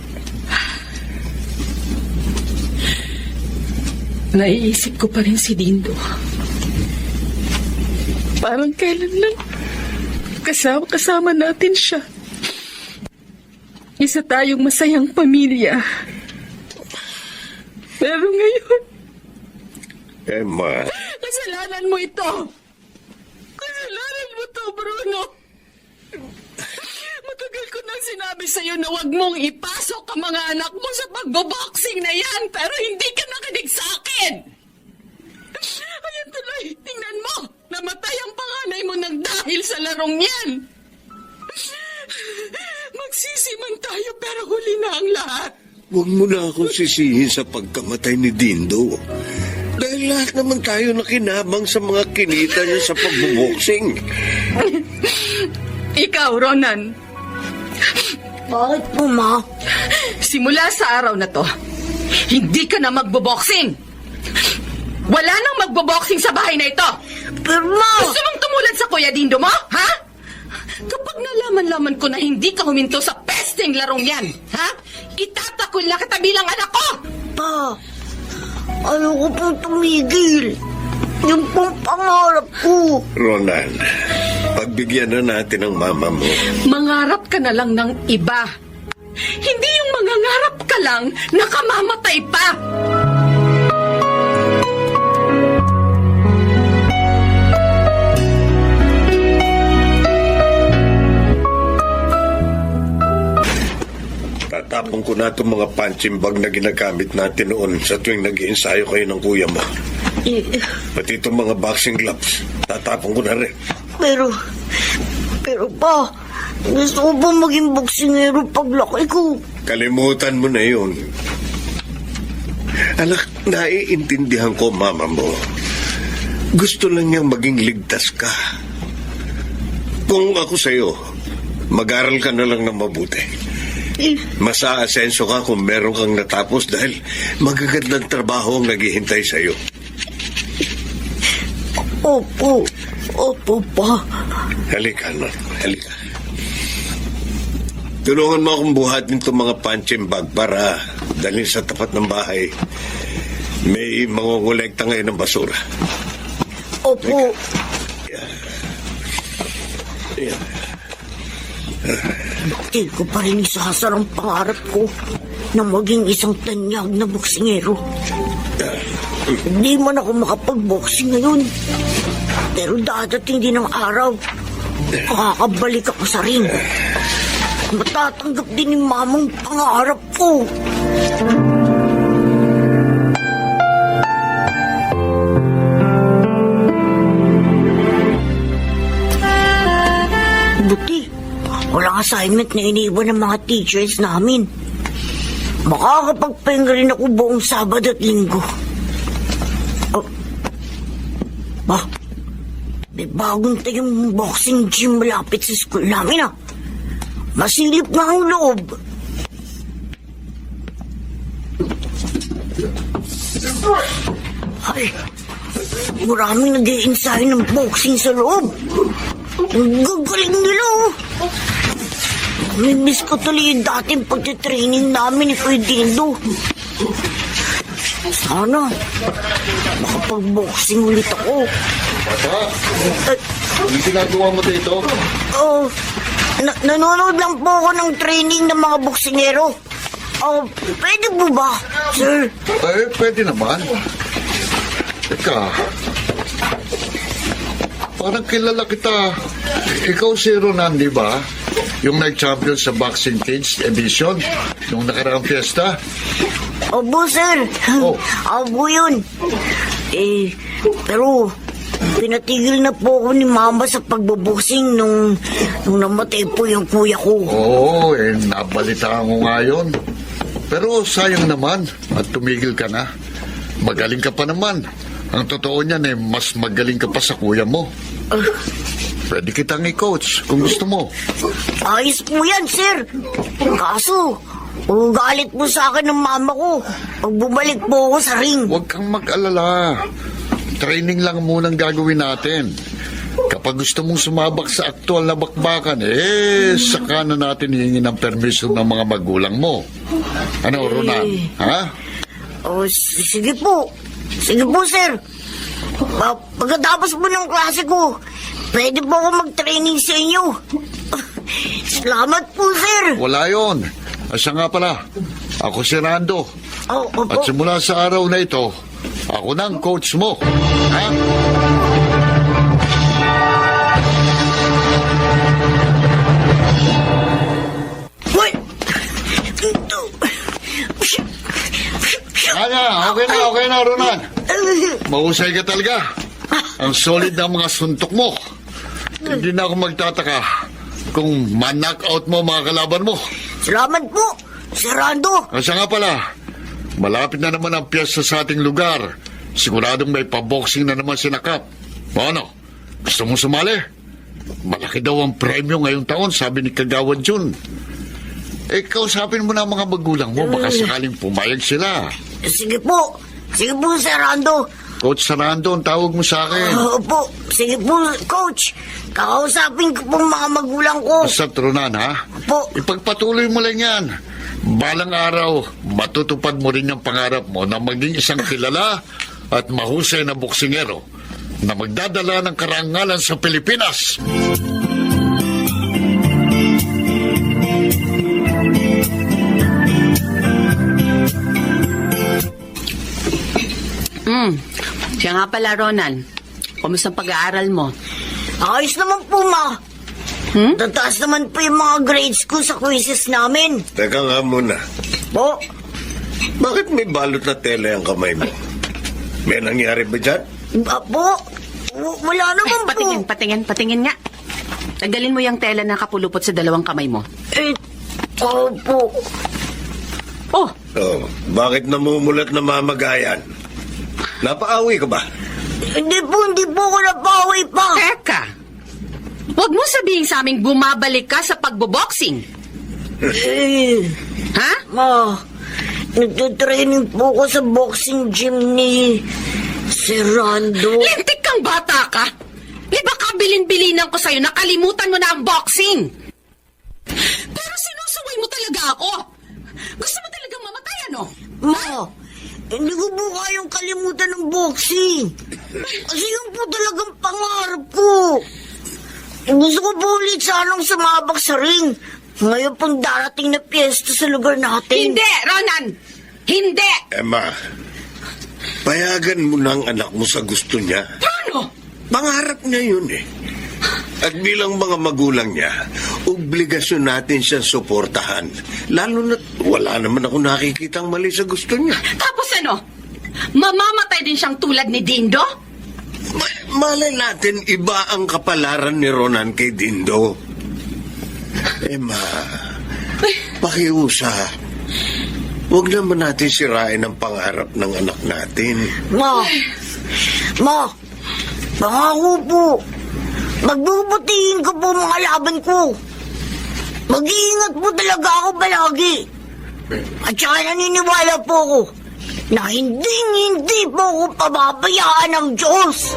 Naiisip ko pa rin si Dindo. Parang kailan lang kasama natin siya. Isa tayong masayang pamilya. Pero ngayon, Emma, kasalanan mo ito. Kasalanan mo to, Bruno. Matagal ko nang sinabi sa'yo na huwag mong ipasok ang mga anak mo sa pagboboxing na yan, pero hindi ka nakinig sa akin. Ayan tuloy, tingnan mo. Namatay ang panganay mo nang dahil sa larong yan. Magsisiman tayo pero huli na ang lahat. huwag mo na akong sisihin sa pagkamatay ni Dindo. Dahil lahat naman tayo nakinabang sa mga kinita niya sa pagbuboksing. Ikaw, Ronan, Bakit po, ma? simula sa araw na to, hindi ka na magboboxing. Wala nang magboboxing sa bahay na ito. Pero, ma! Gusto mong tumulad sa Kuya Dindo mo, ha? Kapag nalaman-laman ko na hindi ka huminto sa pesting larong yan, ha? Itatakol na kita bilang anak ko! Pa, ayoko po tumigil. Yung pong pangarap ko. Ronan, pagbigyan na natin ang mama mo. Mangarap ka na lang ng iba. Hindi yung mangangarap ka lang na kamamatay pa. Tatapon ko na itong mga punching bag na ginagamit natin noon sa tuwing nag-iensayo kayo ng kuya mo. Pati itong mga boxing gloves, tatapon ko na rin. Pero pa, gusto ko ba maging boksingero paglaki ko? Kalimutan mo na yun. Anak, naiintindihan ko mama mo. Gusto lang niyang maging ligtas ka. Kung ako sa'yo, mag-aral ka na lang ng mabuti. Mas aasenso ka kung meron kang natapos dahil magagandang trabaho ang naghihintay sa'yo. Opo pa. Halika, anak. Halika. Tulungan mo akong buhatin itong mga punching bag para dalhin sa tapat ng bahay. May mangongolekta ngayon ng basura. Opo. Yan. Hindi ko pa rin isasar ang pangarap ko na maging isang tanyag na boksingero. Hindi man ako makapag-boxing ngayon. Pero dadating din ang araw. Makakabalik ako sa ring. Matatanggap din ni mamang pangarap ko. Buti, walang assignment na iniwan ng mga teachers namin. Makakapagpahinga rin ako buong Sabado at Linggo. Oh. May bagong tayong boxing gym malapit sa school namin Masilip na ang loob. Ay, maraming nag-i-ensayo ng boxing sa loob. Ang gagaling nila Namimiss ko tuloy yung dating pagtitraining namin ni Kuya Dindo. Sana, makapag-boxing ulit ako. Ano ginagawa mo dito? Oh, nanonood lang po ako ng training ng mga boksingero. Oh, pwede po ba, sir? Pwede naman. Teka, parang kilala kita. Ikaw si Ronan, di ba? Yung nag-champion sa Boxing Cage Edition nung nakaraang fiesta. Opo, sir. Oh. Opo yun. Pero pinatigil na po ako ni Mama sa pagboboxing nung namatay po yung kuya ko. Oo, nabalitaan ko nga yun. Pero sayang naman at tumigil ka na. Magaling ka pa naman. Ang totoo niyan mas magaling ka pa sa kuya mo. Pwede kitang i-coach kung gusto mo. Ayos po yan, sir. Kaso, galit po sa akin ng mama ko pag bumalik po ako sa ring. Huwag kang mag-alala. Training lang munang gagawin natin. Kapag gusto mong sumabak sa aktual na bakbakan, saka na natin hihingi ng permission ng mga magulang mo. Ano, Ronan? Ha? Oh, sige po. Sige po, sir. Pagkatapos po ng klase ko, pwede po ako mag-training sa inyo. Salamat po, sir. Wala yon. Siya nga pala, ako si Rando. Opo. At simula sa araw na ito, ako na ang coach mo. Ha? What? Okay na, Ronan. Mahusay ka talaga. Ang solid ng mga suntok mo. Hindi na ako magtataka kung man-knockout mo mga kalaban mo. Salamat po, Sir Rando. Siya nga pala, malapit na naman ang piyesta sa ating lugar. Siguradong may paboxing na naman si Nakap. O ano, gusto mong sumali? Malaki daw ang premyo ngayong taon, sabi ni Kagawad Jun. Kausapin mo na ang mga magulang mo, baka sakaling pumayag sila. Sige po, Sir Rando. Coach Sarando, ang tawag mo sa akin. Opo, sige po, Coach. Kakausapin ko po mga magulang ko. Basta Ronan, ha? Opo. Ipagpatuloy mo lang yan. Balang araw, matutupad mo rin yung pangarap mo na maging isang kilala at mahusay na boksingero na magdadala ng karangalan sa Pilipinas. Siya nga pala, Ronan. Kumusta ang pag-aaral mo? Ayos naman po, Ma. Tataas naman po yung mga grades ko sa quizzes namin. Teka nga muna. Po, Bakit may balot na tela ang kamay mo? May nangyari ba dyan? po, wala naman po. Patingin nga. Tanggalin mo yung tela na kapulupot sa dalawang kamay mo. Opo. Oh, Oh, bakit namumulat na mamagayan? Napaawi ka ba? Hindi po ako napawi pa. teka. Huwag mo sabihin sa aming bumabalik ka sa pagboboxing. Ha? Ma, nagtatraining po ako sa boxing gym ni Sir Rando. Lintik kang bata ka. Di ba kabilin-bilinan ko sa'yo, nakalimutan mo na ang boxing? Pero sinusuway mo talaga ako. Gusto mo talagang mamatay, ano? Ma, hindi ko po kayang kalimutan ng boxing. Kasi yun po talagang pangarap ko. Gusto ko po ulit sanang sumabak sa ring. Ngayon pong darating na piyesta sa lugar natin. Hindi, Ronan! Hindi! Emma, payagan mo na ang anak mo sa gusto niya. Paano? Pangarap niya yun eh. At bilang mga magulang niya, obligasyon natin siyang suportahan. Lalo na wala naman ako nakikitang mali sa gusto niya. Tapos ano? Mamamatay din siyang tulad ni Dindo? Malay natin iba ang kapalaran ni Ronan kay Dindo. Emma, pakiusa. Huwag naman natin sirain ang pangarap ng anak natin. Ma, pangako po. Magbubutihin ko po mga laban ko. Mag-iingat po talaga ako palagi. At saka naniniwala po ako na hindi po ako pababayaan ng Diyos.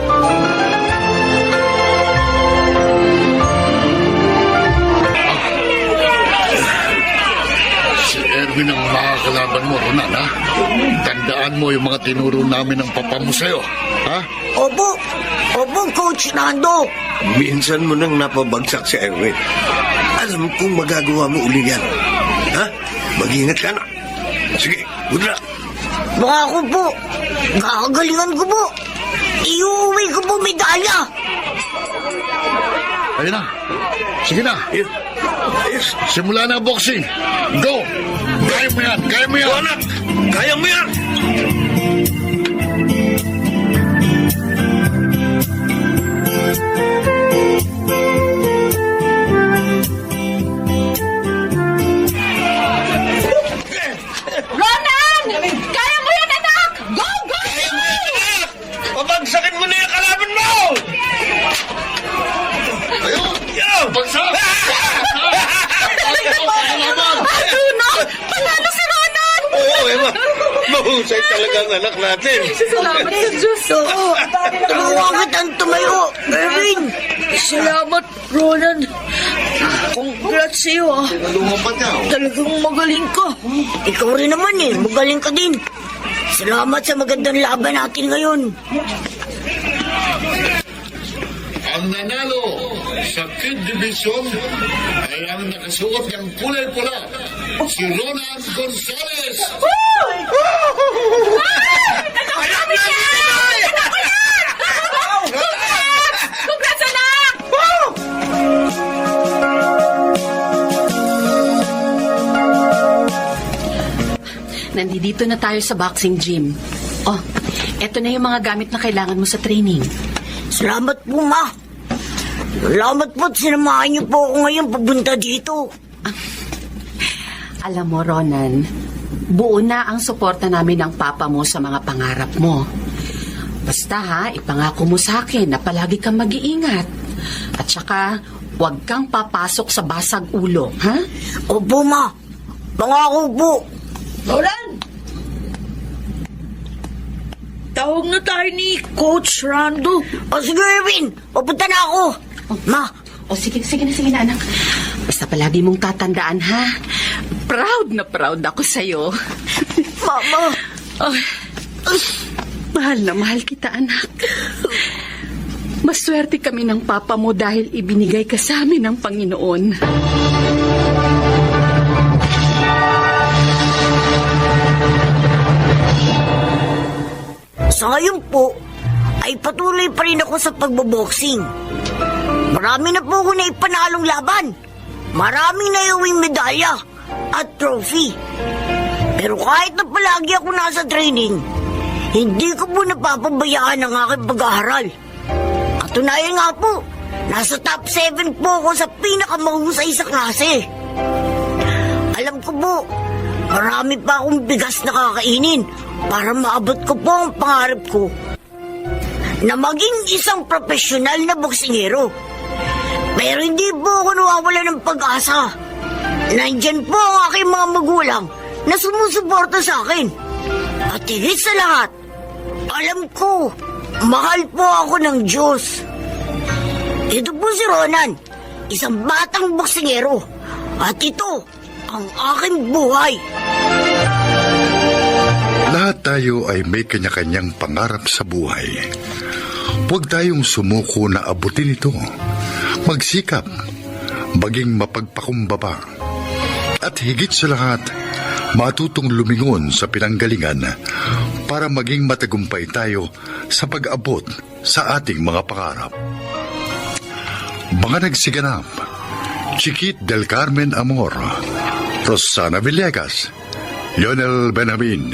Si Erwin ang makakalaban mo, Ronan, ha? Tandaan mo yung mga tinuro namin ng papa mo sa'yo, ha? Opo, Coach Nando. Minsan mo nang napabagsak si Erwin. Alam kong magagawa mo uli yan. Ha? Mag-ingat ka na. Sige, good luck. Baka po, gagalingan ko po. Iuwi ko po medalya. Ayun na. Sige na. Yes. Simula na boxing. Go! Kaya mo yan! Kaya mo yan! Anak, kaya mo yan! Ronan! Kaya mo yan, anak! Go, go! Pabagsakin mo na yung kalaban mo! Ayun! Yo! Bagsak! Bruno! Panalo si Ronan! Oo, Emma. Mahusay talaga ang anak natin. Salamat sa Diyos. Oo, tulungan kitang tumayo, Erwin. Salamat, Roland. Congrats sa'yo, ah. Tinulungan pa niya. Talagang magaling ka. Ikaw rin naman eh, magaling ka din. Salamat sa magandang laban natin ngayon. Ang nanalo sa Kid Division ay ang nakasuot ng kulay pula, si Ronan Gonzalez. Alam niya! Congrats, anak! Nandito na tayo sa boxing gym. Oh, eto na yung mga gamit na kailangan mo sa training. Salamat po, Ma. Salamat po at sinamahan niyo po ako ngayon papunta dito. Alam mo, Ronan, buo na ang suporta namin ng papa mo sa mga pangarap mo. Basta ha, ipangako mo sa akin na palagi kang mag-iingat. At saka, huwag kang papasok sa basag ulo, ha? Opo, Ma. Pangako po. Roland! Tawag na tayo ni Coach Rando. O sige, Erwin. Papunta na ako. Ma, O sige na, anak. Basta palagi mong tatandaan, ha? Proud na proud ako sa'yo. Mama. Oh, mahal na mahal kita, anak. Maswerte kami ng papa mo dahil ibinigay ka sa amin ng Panginoon. Sa ngayon po, ay patuloy pa rin ako sa pagboboxing. Marami na po ako na ipanalong laban. Maraming naiuwing medalya at trophy. Pero kahit na palagi ako nasa training, hindi ko po napapabayaan ang aking pag-aaral. Katunayan nga po, nasa top 7 po ako sa pinakamahusay sa klase. Alam ko po, marami pa akong bigas na kakainin para maabot ko po ang pangarap ko na maging isang profesional na boksingero. Pero hindi po ako nawawala ng pag-asa. Nandyan po ang aking mga magulang na sumusuporta sa akin. At higit sa lahat, alam ko, mahal po ako ng Diyos. Ito po si Ronan, isang batang boksingero. At ito, ang aking buhay. Lahat tayo ay may kanya-kanyang pangarap sa buhay. Huwag tayong sumuko na abutin ito. Magsikap, maging mapagpakumbaba. At higit sa lahat, matutong lumingon sa pinanggalingan para maging matagumpay tayo sa pag-abot sa ating mga pangarap. Mga nagsiganap: Chiquit del Carmen Amor, Rosana Villegas, Lionel Benjamin,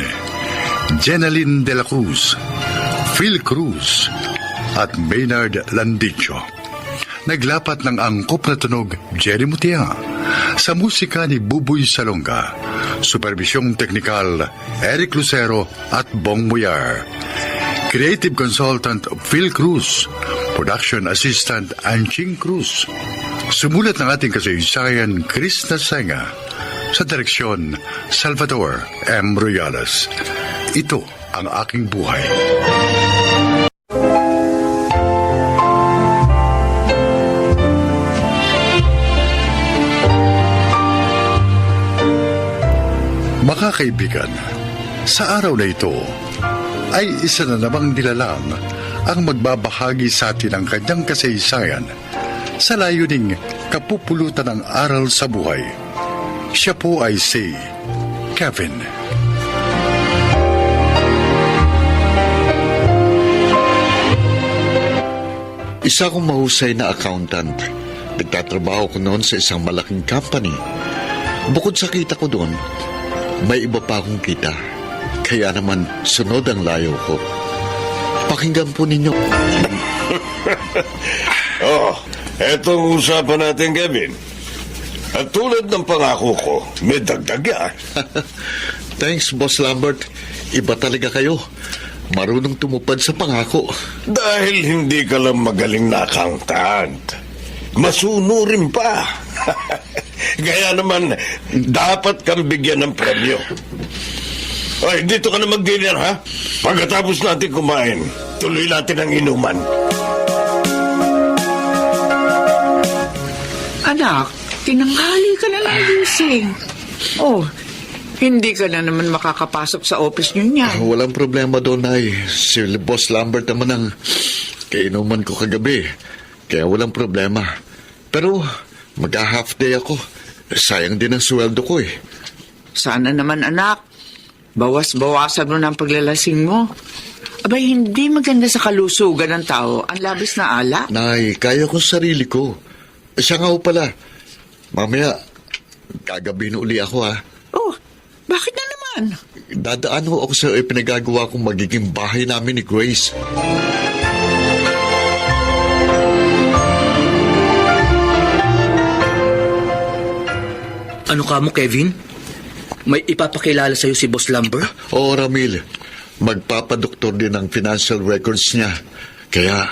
Jenaline de la Cruz, Phil Cruz, at Maynard Landicho. Naglapat ng angkop na tunog Jerry Mutia, sa musika ni Buboy Salonga, supervisyong teknikal Eric Lucero at Bong Muyar, creative consultant Phil Cruz, production assistant Anching Cruz. Sumulat ng ating kasaysayan Chris Nasenga, sa direksyon Salvador M. Royales. Ito ang aking buhay. Mga kaibigan, sa araw na ito ay isa na namang nilalang ang magbabahagi sa atin ng kanyang kasaysayan sa layuning kapupulutan ng aral sa buhay. Siya po ay si Kevin. Isa akong mahusay na accountant. Nagtatrabaho ko noon sa isang malaking company. Bukod sa kita ko doon, may iba pa akong kita. Kaya naman sunod ang layo ko. Pakinggan po ninyo. Etong usapan natin, Kevin. At tulad ng pangako ko, may dagdag yan. Thanks, Boss Lambert. Iba talaga kayo. Marunong tumupad sa pangako. Dahil hindi ka lang magaling na accountant. Masunurin pa. Kaya naman, dapat kang bigyan ng premyo. Ay, dito ka na mag-dinner, ha? Pagkatapos natin kumain, tuloy natin ang inuman. Anak, tinanghali ka na ng gising. Oh, hindi ka na naman makakapasok sa office niyo niyan. Walang problema doon, Nay. Si Boss Lambert naman ang kainuman ko kagabi. Kaya walang problema. Pero mag-half day ako. Sayang din ang sweldo ko eh. Sana naman, anak. Bawas-bawasan mo ng paglalasing mo. Abay, hindi maganda sa kalusugan ng tao ang labis na alak. Nay, kaya ko sarili ko. Siya nga ho pala. Mamaya, gagabi na uli ako ha. Oh, bakit na naman? Dadaan ho ako sa pinagagawa kong magiging bahay namin ni Grace. Ano ka mo, Kevin? May ipapakilala sa'yo si Boss Lambert? Oo, Ramil. Magpapadoktor din ang financial records niya. Kaya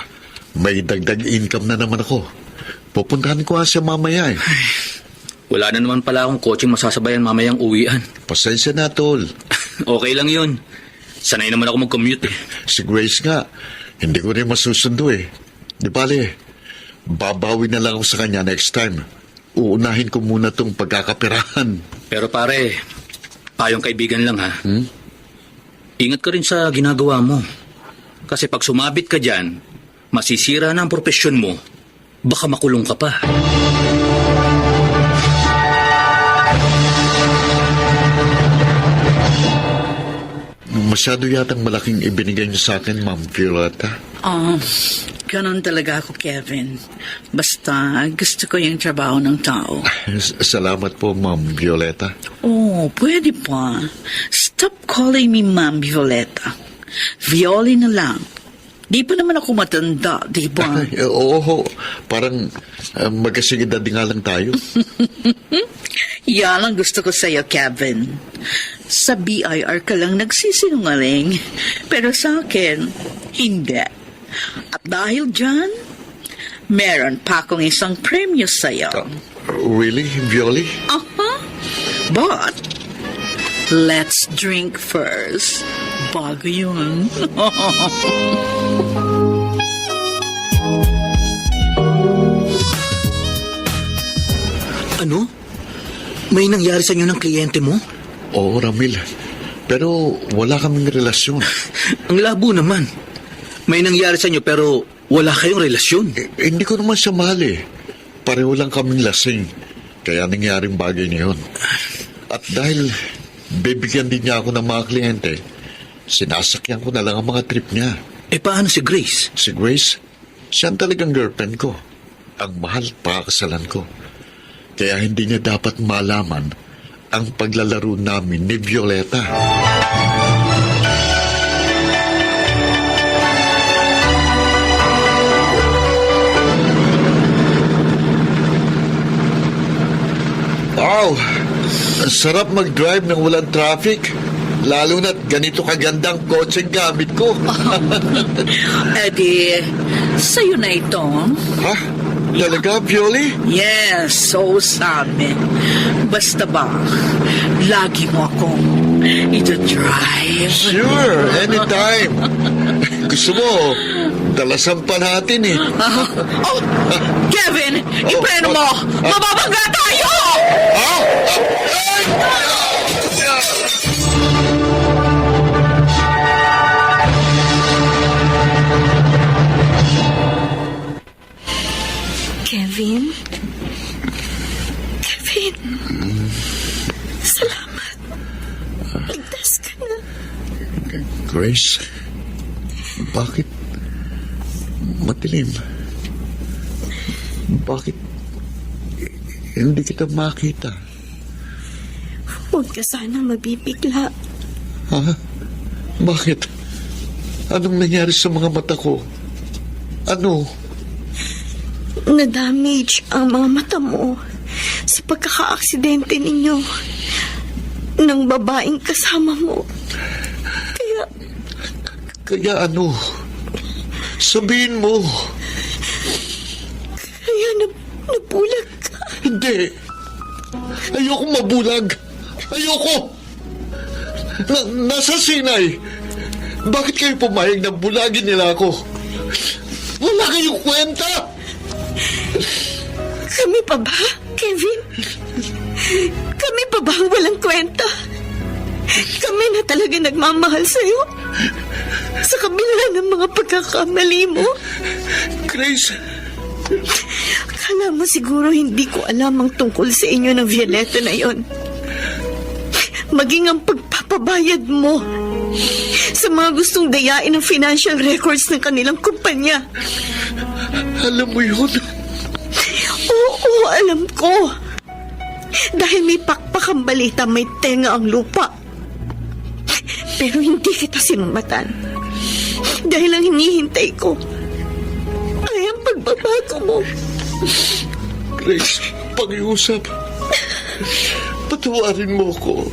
may dagdag income na naman ako. Pupuntahan ko nga siya mamaya eh. Wala na naman pala akong coaching masasabayan mamayang uwian. Pasensya na, tol. Okay lang yun. Sanay naman ako mag-commute eh. Si Grace nga, hindi ko rin masusundo eh. Di bale, babawi na lang ako sa kanya next time. Uunahin ko muna tong pagkakapirahan. Pero pare, payong kaibigan lang ha. Ingat ka rin sa ginagawa mo. Kasi pag sumabit ka dyan, masisira na ang propesyon mo. Baka makulong ka pa. Masyado yatang malaking ibinigay niyo sa akin, Ma'am Violeta. Ganon talaga ako, Kevin. Basta gusto ko yung trabaho ng tao. Salamat po, Ma'am Violeta. Oh, pwede pa. Stop calling me Ma'am Violeta. Violi na lang. Di pa naman ako matanda, di ba? Oo, parang magkasing edad nga lang tayo. Yan ang gusto ko sa'yo, Kevin. Sa BIR ka lang nagsisinungaling. Pero sa akin, hindi. At dahil dyan, meron pa akong isang premyo sa'yo. Really, Violi? But, let's drink first. Bago yun. Ano? May nangyari sa inyo ng kliyente mo? Oo, Ramil. Pero wala kaming relasyon. Ang labo naman. May nangyari sa inyo pero wala kayong relasyon. Hindi ko naman siya mahal eh. Pareho lang kaming lasing. Kaya nangyaring bagay na yun. At dahil bibigyan din niya ako ng mga kliyente. Sinasakyan ko na lang ang mga trip niya. Eh paano si Grace? Si Grace, siya ang talagang girlfriend ko. Ang mahal pakakasalan ko. Kaya hindi niya dapat malaman ang paglalaro namin ni Violeta. Wow! Ang sarap mag-drive nang walang traffic. Lalo na't ganito kagandang kotse gamit ko. Eddie, sa'yo na ito. Ha? Talaga, Violi? Yes, so sabi. Basta ba, lagi mo akong ito-drive. Sure, anytime. Gusto mo, dalasan pa natin eh. Oh, Kevin, ipreno mo! Mababangga tayo! Kevin? Kevin? Salamat. Ligtas ka na. Grace, bakit matilim? Bakit hindi kita makita? Huwag ka sana mabibigla. Ha? Bakit? Anong nangyari sa mga mata ko? Ano? Na-damage ang mga mata mo sa pagkaka-aksidente ninyo ng babaeng kasama mo. Kaya ano? Sabihin mo. Kaya nabulag ka. Hindi. Ayoko mabulag. Ayoko. Nasa Sinay. Bakit kayo pumayag na bulagin nila ako? Wala kayong kwenta. Kami pa ba, Kevin? Kami pa ba ang walang kwenta? Kami na talaga nagmamahal sa'yo? Sa kabila ng mga pagkakamali mo? Grace, Akala mo siguro hindi ko alam ang tungkol sa inyo ng Violeta na yon. Maging ang pagpapabayad mo sa mga gustong dayain ng financial records ng kanilang kumpanya. alam mo yun? Oo, alam ko. Dahil may pakpak ang balita, may tenga ang lupa. Pero hindi kita sinumatan. Dahil ang hinihintay ko ay ang pagbabago mo. Grace, pag-iusap. Patawarin mo ko.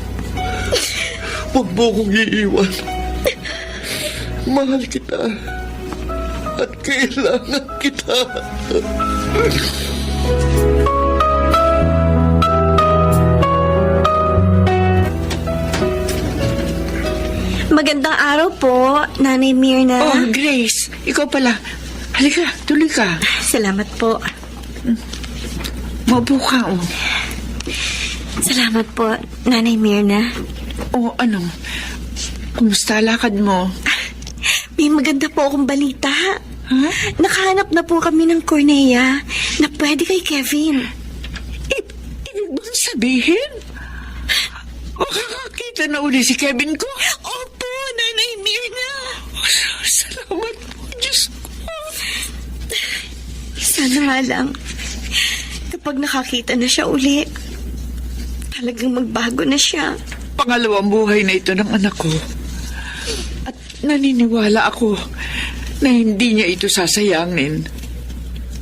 Huwag mo kong iiwan. Mahal kita. At kailangan kita. Magandang araw po, Nanay Mirna. Oh, Grace, ikaw pala. Halika, tuloy ka. Salamat po. Maupo ka, oh. Salamat po, Nanay Mirna. Oh, ano? Kumusta lakad mo? May maganda po akong balita. Ha? Nakahanap na po kami ng Cornea na pwede kay Kevin. Ibig bang sabihin? Makakakita na uli si Kevin ko? Opo, Nanay Mirna. Salamat po, Diyos ko. Sana nga lang, kapag nakakita na siya uli, talagang magbago na siya. Pangalawang buhay na ito ng anak ko. At naniniwala ako na hindi niya ito sasayangin.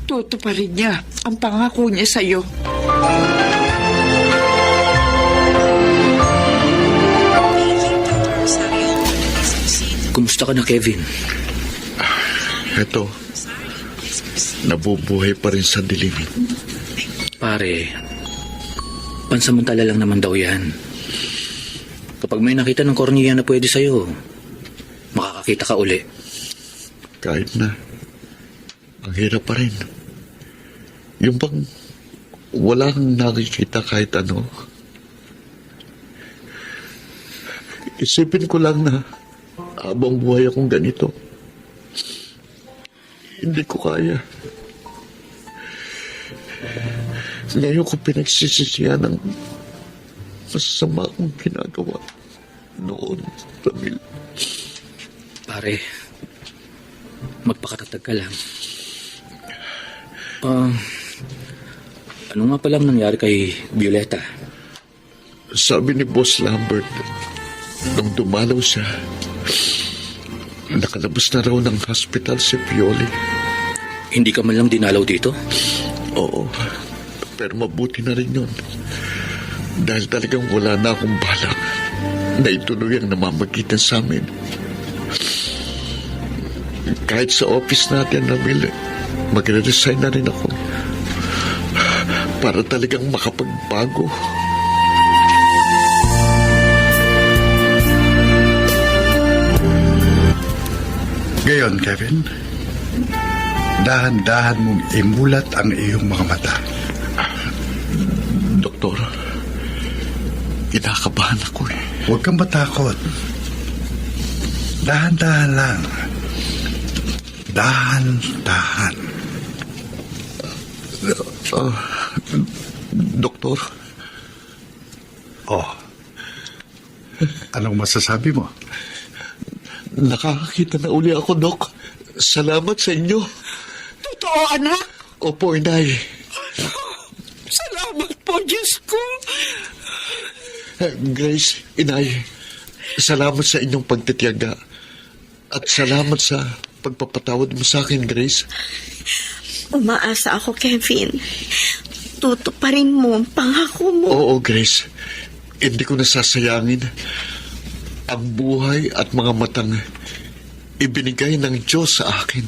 Tutuparin niya ang pangako niya sa'yo. Kumusta ka na, Kevin? Eto, nabubuhay pa rin sa dilim. Pare, pansamantala lang naman daw yan. Kapag may nakita ng kornea na pwede sa'yo, makakakita ka uli. Kahit na, ang hirap pa rin. Yung bang wala kang nakikita kahit ano. Isipin ko lang na habang buhay akong ganito, hindi ko kaya. Ngayon ko pinagsisisihan masama akong ginagawa noon, Ramil. Pare, magpakatatag ka lang. Ano nga palang nangyari kay Violeta? Sabi ni Boss Lambert, nung dumalaw siya, nakalabas na raw ng hospital si Pioli. Hindi ka man lang dinalaw dito? Oo, pero mabuti na rin yun. Dahil talagang wala na akong balak na ituloy ang namamagitan sa amin. Kahit sa office natin, Ramil, magre-resign na rin ako para talagang makapagbago. Gayon, Kevin, dahan-dahan mong imulat ang iyong mga mata. Doktor, kinakabahan ako eh. Huwag kang matakot. Dahan-dahan lang. Dahan-dahan. Doktor, Oh. Anong masasabi mo? nakakakita na uli ako, Dok. Salamat sa inyo. Totoo, anak? Opo, Inay. Salamat po, Diyos ko. Grace, Inay, salamat sa inyong pagtitiyaga. At salamat sa pagpapatawad mo sa akin, Grace. Umaasa ako, Kevin. Tutuparin mo ang pangako mo. Oo, Grace. Hindi ko nasasayangin ang buhay at mga matang ibinigay ng Diyos sa akin.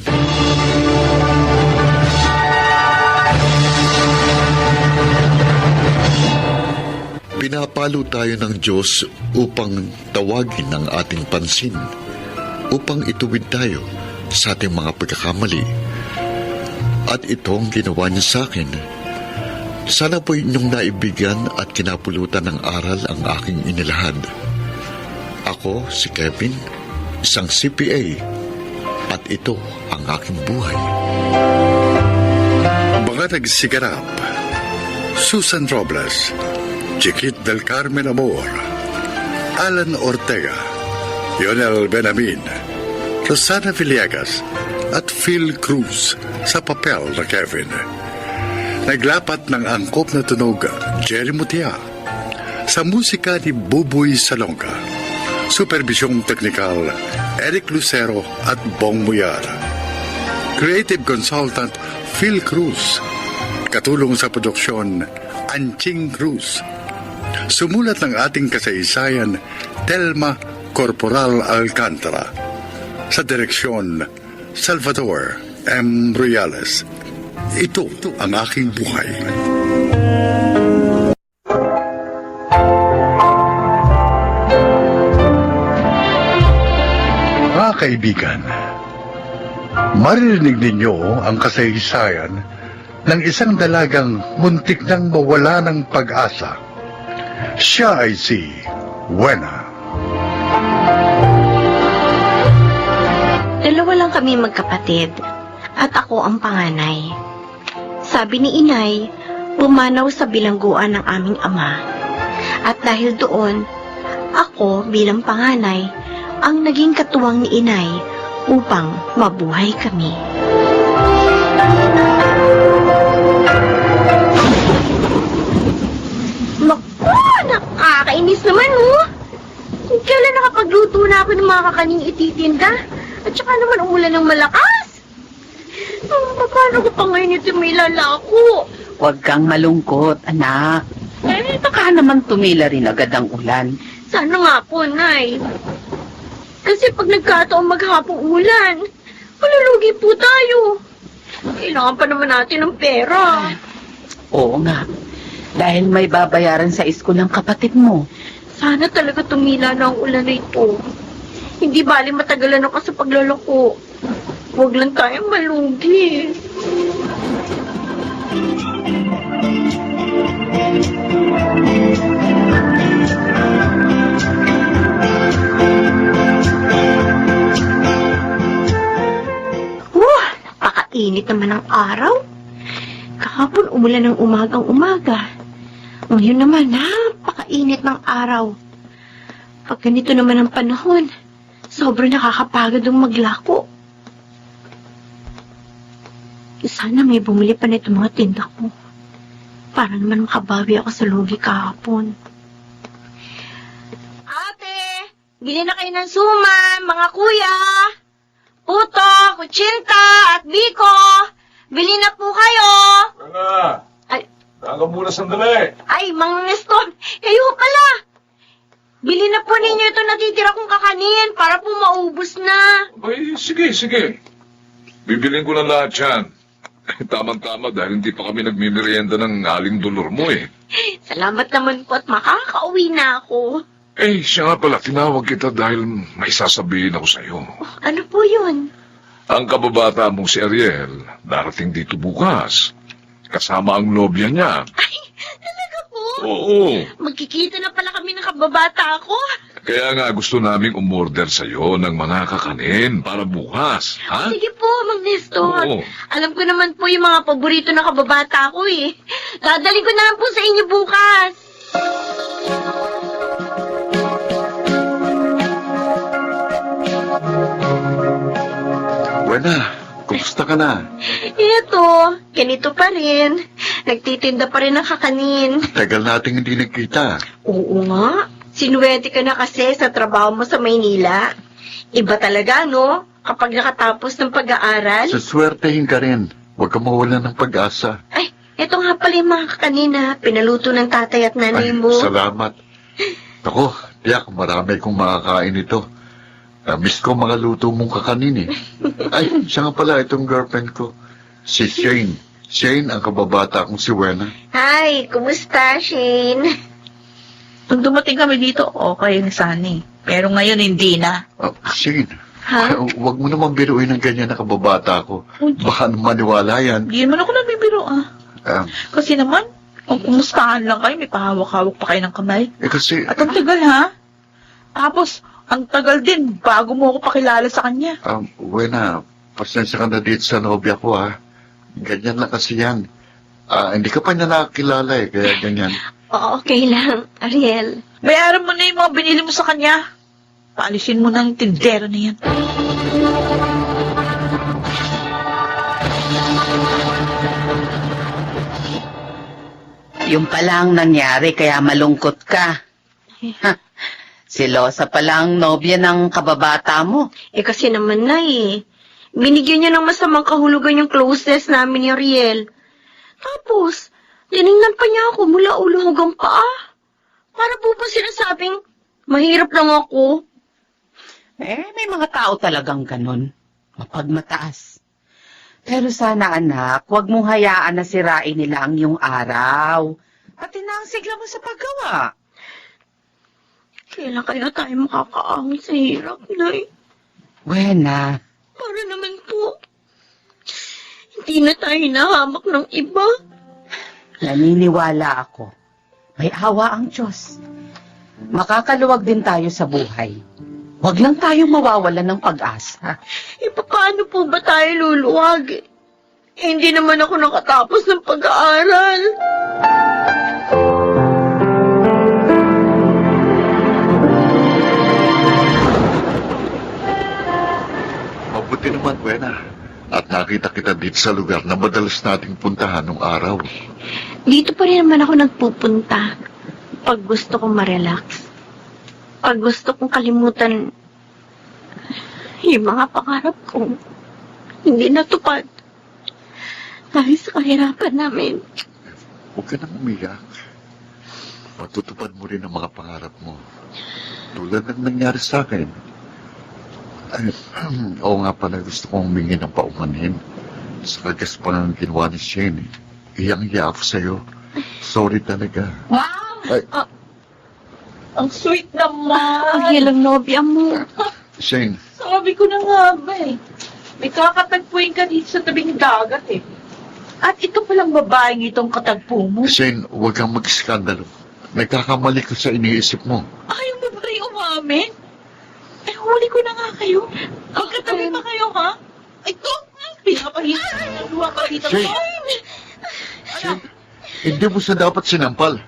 Pinapalo tayo ng Diyos upang tawagin ang ating pansin, upang ituwid tayo sa ating mga pagkakamali. At ito ang ginawa niya sa akin. Sana po inyong naibigyan at kinapulutan ng aral ang aking inilahad. Ako, si Kevin, isang CPA, at ito ang aking buhay. Mga nagsiganap, Susan Robles, Chiquit del Carmen Amor, Alan Ortega, Lionel Benamin, Rosana Villegas, at Phil Cruz sa papel na Kevin. Naglapat ng angkop na tunog Jerry Mutia. Sa musika ni Buboy Salonga. Supervisyong teknikal Eric Lucero at Bong Muyar. Creative Consultant Phil Cruz. Katulong sa produksyon Anching Cruz. Sumulat ng ating kasaysayan Telma Corporal Alcantara. Sa direksyon Salvador M. Royales. Ito ang aking buhay. Mga kaibigan, maririnig ninyo ang kasaysayan ng isang dalagang muntik nang mawala ng pag-asa. Siya ay si Wena. Dalawa lang kami magkapatid at ako ang panganay. Sabi ni Inay, pumanaw sa bilangguan ng aming ama. At dahil doon, ako bilang panganay ang naging katuwang ni Inay upang mabuhay kami. Naku, nakakainis naman oh! Kailan nakapagluto na ako ng mga kakaning ititinda? At saka naman umulan ng malakas! Paano ko pa ngayon ito may lalako? Huwag kang malungkot, anak. Baka naman tumila rin agad ang ulan. Sana nga po, Nay. Kasi pag nagkataong maghapong ulan, malulugi po tayo. Kailangan pa naman natin ng pera. Oo nga. Dahil may babayaran sa school ng kapatid mo. Sana talaga tumila na ang ulan na ito. Hindi bali matagalan ako sa paglalako. Huwag lang tayong malugi. Napakainit naman ang araw. Kahapon umulan ng umagang-umaga. Ngayon naman, napakainit. napakainit ng araw. Pag ganito naman ang panahon, sobrang nakakapagod ang maglako. Sana may bumili pa nito mga tinda ko. Para naman makabawi ako sa lugi kahapon. Ate! Bili na kayo ng suman, mga kuya! Puto, kutsinta, at biko! Bili na po kayo! Ana! Ay, Taga muna sandali! ay, Mang Nestor, kayo pala! Bili na po ninyo ito natitira kong kakanin para po maubos na. Ay, sige. Bibiling ko na lahat yan. Tamang-tama dahil hindi pa kami nagmimerienda ng aling dolor mo eh. Salamat naman po at makakauwi na ako. Eh, siya nga pala, tinawag kita dahil may sasabihin ako sa'yo. Ano po yun? Ang kababata mong si Ariel, darating dito bukas. Kasama ang nobya niya. Ay, talaga po? Oo. Magkikita na pala kami ng kababata ko. Kaya nga gusto naming umorder sa'yo ng mga kakanin para bukas. Ha? Sige po, Mang Nestor. Oo. Alam ko naman po yung mga paborito ng kababata ko eh. Dadali ko na lang po sa inyo bukas. Buena, kumusta ka na? Eto, ganito pa rin. Nagtitinda pa rin ng kakanin. Tagal nating hindi nagkita. Oo nga. Sinuwerte ka na kasi sa trabaho mo sa Maynila. Iba talaga, no? Kapag nakatapos ng pag-aaral. Suswertehin ka rin. Huwag ka mawala ng pag-asa. Ay, eto nga pala yung mga kakanina. Pinaluto ng tatay at nanay mo. Salamat. Ako, tiyak, marami kong makakain ito. Miss ko mga luto mong kakanin eh. Ay, siya nga pala itong girlfriend ko. Si Shane. Shane, ang kababata kong si Wena. Hi, kumusta, Shane? Nung dumating kami dito, okay na sana eh. Pero ngayon, hindi na. Shane, Ha? huwag mo naman biruin ng ganyan na kababata ko. Baka maniwala yan. Hindi naman ako nabibiro Kasi naman, kung kumustahan lang kayo, may pahawak-hawak pa kayo ng kamay. Kasi, At ang tagal ha? Tapos, ang tagal din bago mo ako pakilala sa kanya. Wena, pasensya ka na dito sa nobya ko ha. Ganyan lang kasi yan. Hindi ka pa niya nakakilala eh, kaya ganyan. Oo, okay lang, Ariel. Bayaran mo na yung mga binili mo sa kanya. Paalisin mo na yung tindero na yan. Yung pala ang nangyari kaya malungkot ka. Silosa pala ang nobya ng kababata mo. Eh kasi naman na eh. Binigyan niya ng masamang kahulugan yung closeness namin ni Ariel. Tapos, tinignan pa niya ako mula ulo hanggang paa. Para po ba sinasabing, mahirap lang ako? May mga tao talagang ganun. Mapagmataas. Pero sana anak, huwag mong hayaan na sirain nila ang iyong araw. Pati na ang sigla mo sa paggawa. Kailan kaya tayo makakaahon sa hirap, Nay? Wena, Para naman po, hindi na tayo nahamak ng iba. naniniwala ako. May awa ang Diyos. Makakaluwag din tayo sa buhay. Huwag lang tayo mawawalan ng pag-asa. E paano po ba tayo luluwag? Hindi naman ako nakatapos ng pag-aaral. Mabuti naman, Wena. At nakita kita dito sa lugar na madalas nating puntahan nung araw. Dito pa rin naman ako nagpupunta. Pag gusto kong ma-relax. Pag gusto kong kalimutan yung mga pangarap ko. Hindi natupad. Dahil sa kahirapan namin. Huwag ka nang umiyak. Matutupad mo rin ang mga pangarap mo. Tulad ng nangyari sa akin. Ay, oo nga pala, gusto kong humingi ng paumanhin. Sa kagaspangan ng ginawa ni Shane. Iyang-iya ako sa'yo. Sorry talaga. Wow! Ay. Ang sweet naman. Ang hilang nobya mo. Shane, Sabi ko na nga ba eh. May kakatagpuin ka dito sa tabing dagat eh. At ito palang babaeng itong katagpo mo. Shane, huwag kang mag-iskandalo. Nagkakamali ka sa iniisip mo. Ayaw mo ba rin umamin? Eh, huli ko na nga kayo. Magkatabi pa kayo, ha? Ito! Pinapahita ka ng luha ka dito. Shane! Shane, hindi mo siya dapat sinampal.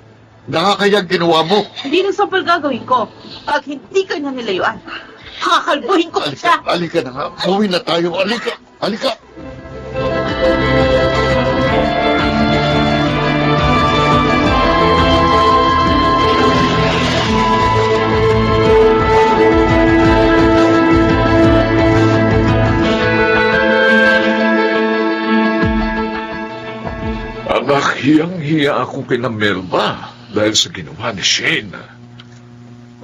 Nakakayang ginawa mo. Hindi ng sampal gagawin ko. Pag hindi ka niya nilayuan, kakalbuhin ko siya. Alika na nga. Uwi na tayo. Alika. Alika. Anak, hiyang-hiya ako kina Melba dahil sa ginawa ni Shane.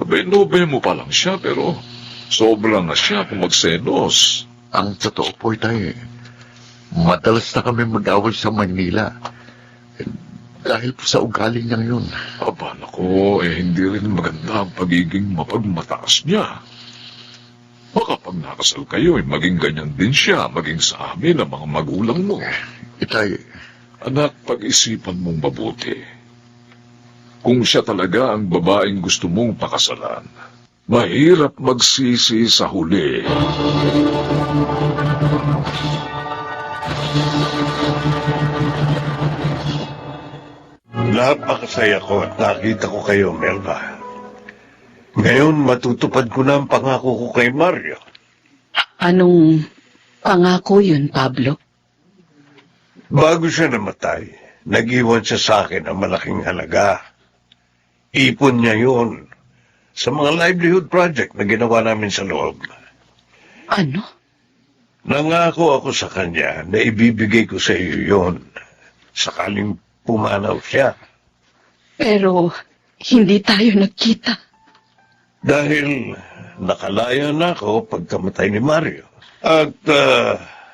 Abay, nobe mo pa lang siya pero sobra na siya kung magselos. Ang totoo po, Itay, madalas na kami mag-away sa Manila. Dahil po sa ugali niyang yun. Aba, nako, hindi rin maganda ang pagiging mapagmataas niya. Baka pag nakasal kayo, maging ganyan din siya, maging sa amin ang mga magulang mo. Itay, Anak, pag-isipan mong mabuti. Kung siya talaga ang babaeng gusto mong pakasalan, mahirap magsisi sa huli. Napakasaya ko at nakita ko kayo, Melba. Ngayon, matutupad ko na ang pangako ko kay Mario. Anong pangako yun, Pablo? Bago siya namatay, nag-iwan siya sa akin ang malaking halaga. Ipon niya yun sa mga livelihood project na ginawa namin sa loob. Ano? Nangako ako sa kanya na ibibigay ko sa iyo yun sakaling pumanaw siya. Pero hindi tayo nagkita. Dahil nakalaya na ako pagkamatay ni Mario. At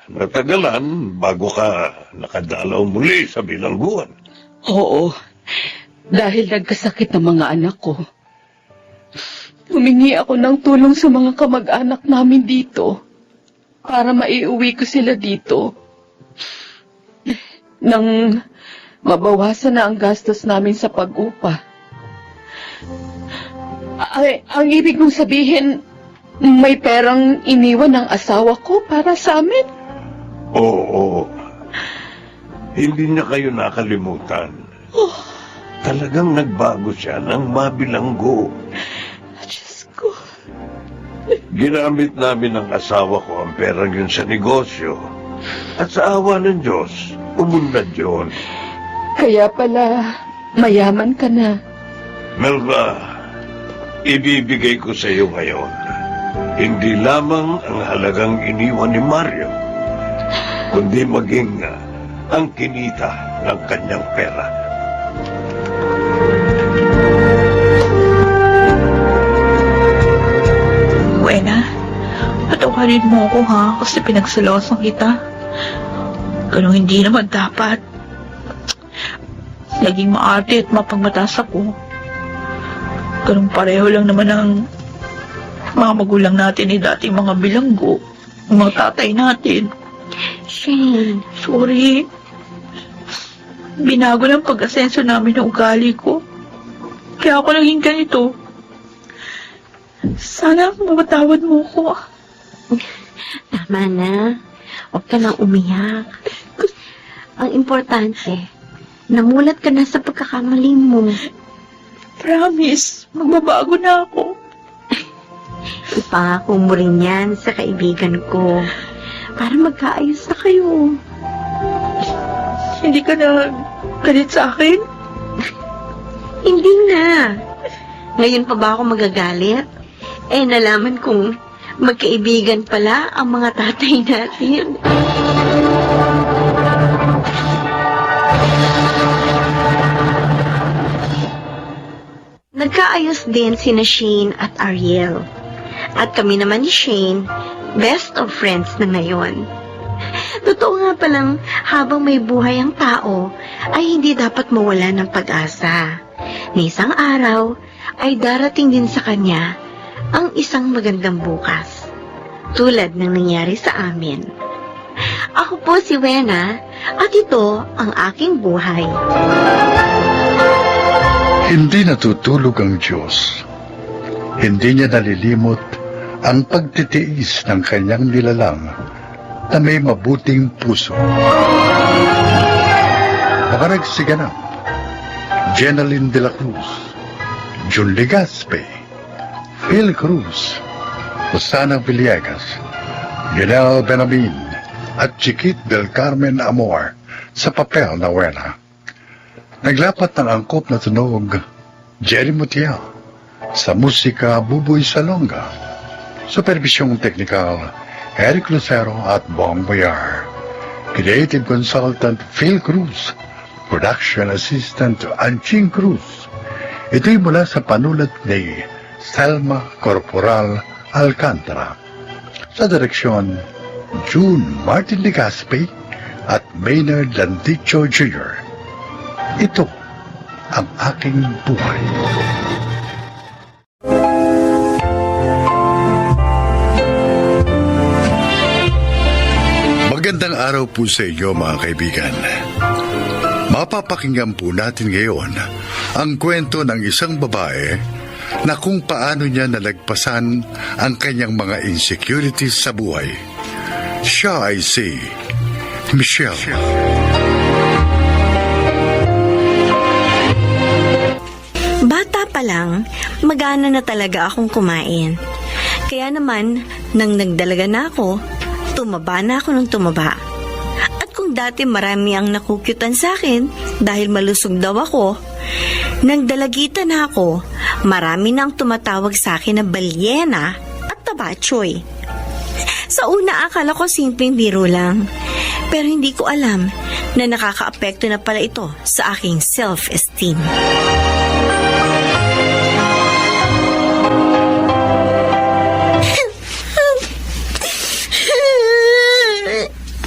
natagalan bago ka nakadalaw muli sa bilangguan. Oo, dahil nagkasakit ang mga anak ko. Humingi ako ng tulong sa mga kamag-anak namin dito para maiuwi ko sila dito. Nang mabawasan na ang gastos namin sa pag-upa. Ay, ang ibig mong sabihin, may perang iniwan ng asawa ko para sa amin? Oo. Hindi niya kayo nakalimutan. Talagang nagbago siya ng mabilanggo. Diyos ko. Ginamit namin ng asawa ko ang perang yun sa negosyo. At sa awa ng Diyos, umunlad yun. Kaya pala, mayaman ka na. Melba, ibibigay ko sa iyo ngayon. Hindi lamang ang halagang iniwan ni Mario, kundi maging ang kinita ng kanyang pera. Buena, patawarin mo ako ha, kasi pinagsalosan kita. Ganun hindi naman dapat. Naging maarte at mapagmataas ako. Ganun pareho lang naman ang mga magulang natin ni dating mga bilanggo, ang mga tatay natin. Shane, Sorry. Binago ng pag-asenso namin ng ugali ko. Kaya ako naging ganito. Sana mapatawad mo ko. tama na. Huwag ka nang umiyak. Ang importante, namulat ka na sa pagkakamali mo. Promise, magbabago na ako. Ipangako mo rin yan sa kaibigan ko para magkaayos na kayo. Hindi ka na galit sa akin? Hindi na. Ngayon pa ba ako magagalit? Nalaman kong magkaibigan pala ang mga tatay natin. Nagkaayos din sina Shane at Ariel. At kami naman ni Shane, best of friends na ngayon. Totoo nga palang habang may buhay ang tao, ay hindi dapat mawala ng pag-asa. Ni isang araw, ay darating din sa kanya ang isang magandang bukas. Tulad ng nangyari sa amin. Ako po si Wena, at ito ang aking buhay. Hindi natutulog ang Diyos. Hindi niya nalilimot ang pagtitiis ng kanyang nilalang na may mabuting puso. Mga nagsiganap, Jenaline de la Cruz, Jun Legaspi, Phil Cruz, Rosana Villegas, Yanel Benamin, at Chiquit del Carmen Amor sa papel na Wena. Naglapat ng angkop na tunog, Jerry Mutiel, sa musika Buboy Salonga, supervisyong teknikal, Eric Lucero at Bong Boyar, creative consultant Phil Cruz, production assistant Anching Cruz. Ito'y mula sa panulat ni Selma Corporal Alcantara. Sa direksyon, June Martin Legaspi at Maynard Landicho Jr. Ito ang aking buhay. Magandang araw po sa inyo mga kaibigan. Mapapakinggan po natin ngayon ang kwento ng isang babae na kung paano niya nalagpasan ang kanyang mga insecurities sa buhay. Siya ay si Michelle. Bata pa lang, magana na talaga akong kumain. Kaya naman, nang nagdalaga na ako, tumaba na ako ng tumaba. At kung dati marami ang nakukyutan sa akin dahil malusog daw ako, nang dalagitan na ako, marami na ang tumatawag sa akin na balyena at tabachoy. Sa una akala ko simpleng biro lang, pero hindi ko alam na nakakaapekto na pala ito sa aking self-esteem.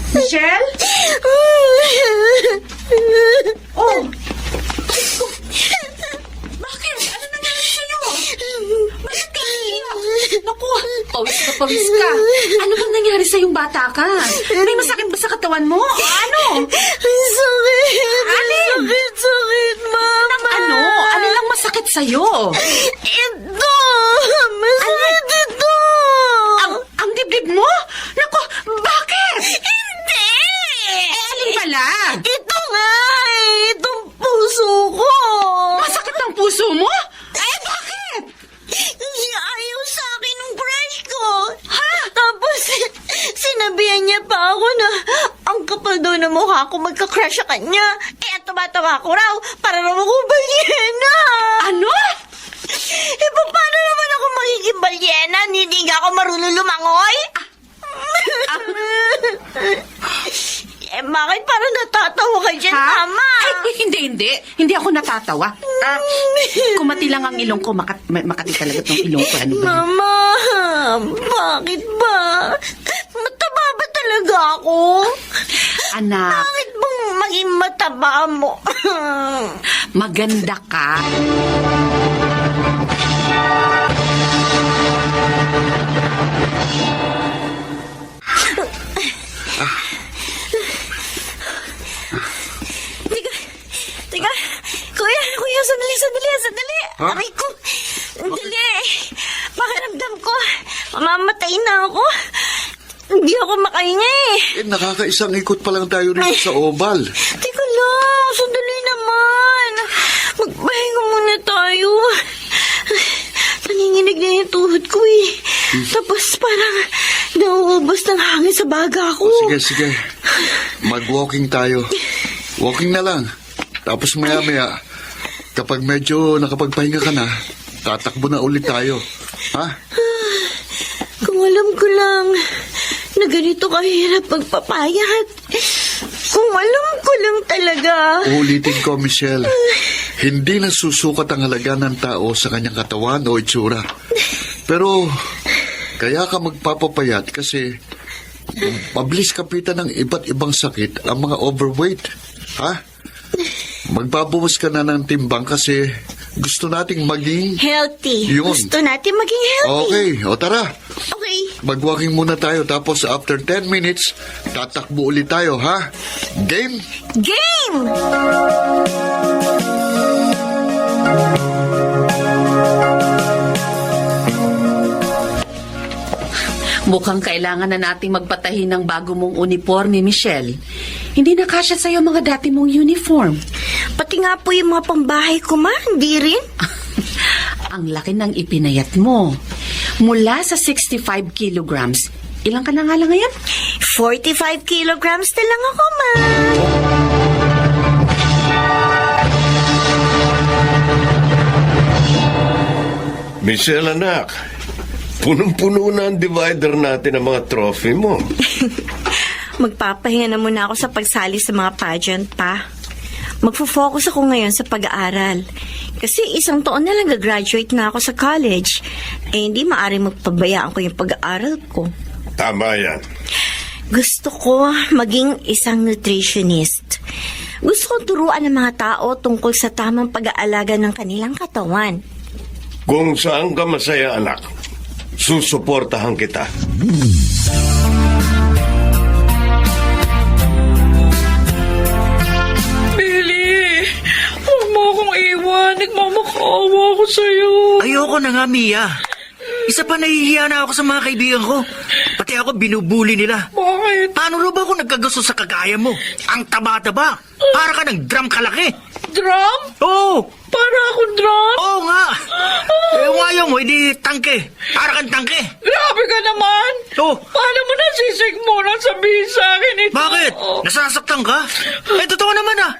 Michelle? Oh! Bakit? Ano nangyari sa'yo? Bakit ka iiyak? Naku, pawis ka. Ano bang nangyari sa'yong bata ka? May masakit ba sa katawan mo? Ano? Sakit! Alin? Sakit, Mama! Ano? Ano lang masakit sa'yo? Ito! Masakit ito! Ang dibdib mo? Naku, bakit? Hindi! Alin pala? Ito nga! Itong puso ko! Masakit ang puso mo? Bakit? Ayaw sa akin ng crush ko. Ha? Tapos, sinabihan niya pa ako na ang kapal daw na mukha ko magka-crush sa kanya. Kaya tumatawa ko raw para raw ako balyena. Ano? Paano naman ako magiging balyena? Hindi nga ako marunong lumangoy? Bakit parang natatawa ka dyan, Mama? Ay, hindi. Hindi ako natatawa. Kumati lang ang ilong ko. Makati talaga tong ilong ko. Ano ba yun? Mama, bakit ba? Mataba ba talaga ako? Anak, Bakit bang maging mataba mo? maganda ka. Teka, kuya, sandali. Ha? Aray ko, sandali. Pakiramdam ko, mamamatay na ako. Hindi ako makahinga eh. Nakakaisang ikot pa lang tayo rin sa oval. Teka lang, sandali naman. Magpahinga muna tayo. Nanginginig na yung tuhod ko eh. Tapos parang nauubos ng hangin sa baga ko. Sige. Mag-walking tayo. Walking na lang. Tapos maya-maya, kapag medyo nakapagpahinga ka na, tatakbo na ulit tayo. Ha? Kung alam ko lang na ganito kahirap magpapayat. Kung alam ko lang talaga. Uulitin ko, Michelle. Hindi na susukat ang halaga ng tao sa kanyang katawan o itsura. Pero, kaya ka magpapapayat kasi mabilis kapitan ng iba't ibang sakit ang mga overweight. Ha? Magbabawas ka na ng timbang kasi gusto nating maging... Healthy. Yun. Gusto natin maging healthy. Okay, o tara. Okay. Mag-walking muna tayo tapos after 10 minutes, tatakbo ulit tayo, ha? Game? Game! Mukhang kailangan na nating magpatahi ng bago mong uniforme, Michelle. Hindi na kasya sa'yo mga dati mong uniform. Pati nga po yung mga pambahay ko, ma, hindi rin. Ang laki ng ipinayat mo. Mula sa 65 kilograms, ilang ka na nga lang ngayon? 45 kilograms na lang ako, ma. Michelle, anak, punong-puno na ang divider natin ng mga trophy mo. Magpapahinga na muna ako sa pagsali sa mga pageant, pa. Magfo-focus ako ngayon sa pag-aaral. Kasi 1 taon na lang gagraduate na ako sa college. Hindi maaaring magpabayaan ko yung pag-aaral ko. Tama yan. Gusto ko maging isang nutritionist. Gusto ko turuan ng mga tao tungkol sa tamang pag-aalaga ng kanilang katawan. Kung saan ka masaya, anak, susuportahan kita. Billy, huwag mo akong iwan. Nagmamakaawa ako sa'yo. Ayoko na nga, Mia. Isa pa nahihiya na ako sa mga kaibigan ko. Pati ako binubuli nila. Bakit? Paano rin ba ako nagkagusto sa kagaya mo? Ang taba-taba. Para ka ng drum kalaki. Drum? Oo. Para akong drum? Oo nga. Yung ayaw mo, hindi tangke. Para kang tangke. Grabe ka naman! Oo. Paano mo nasisigmulan sabihin sa akin ito? Bakit? Nasasaktan ka? Totoo naman ah.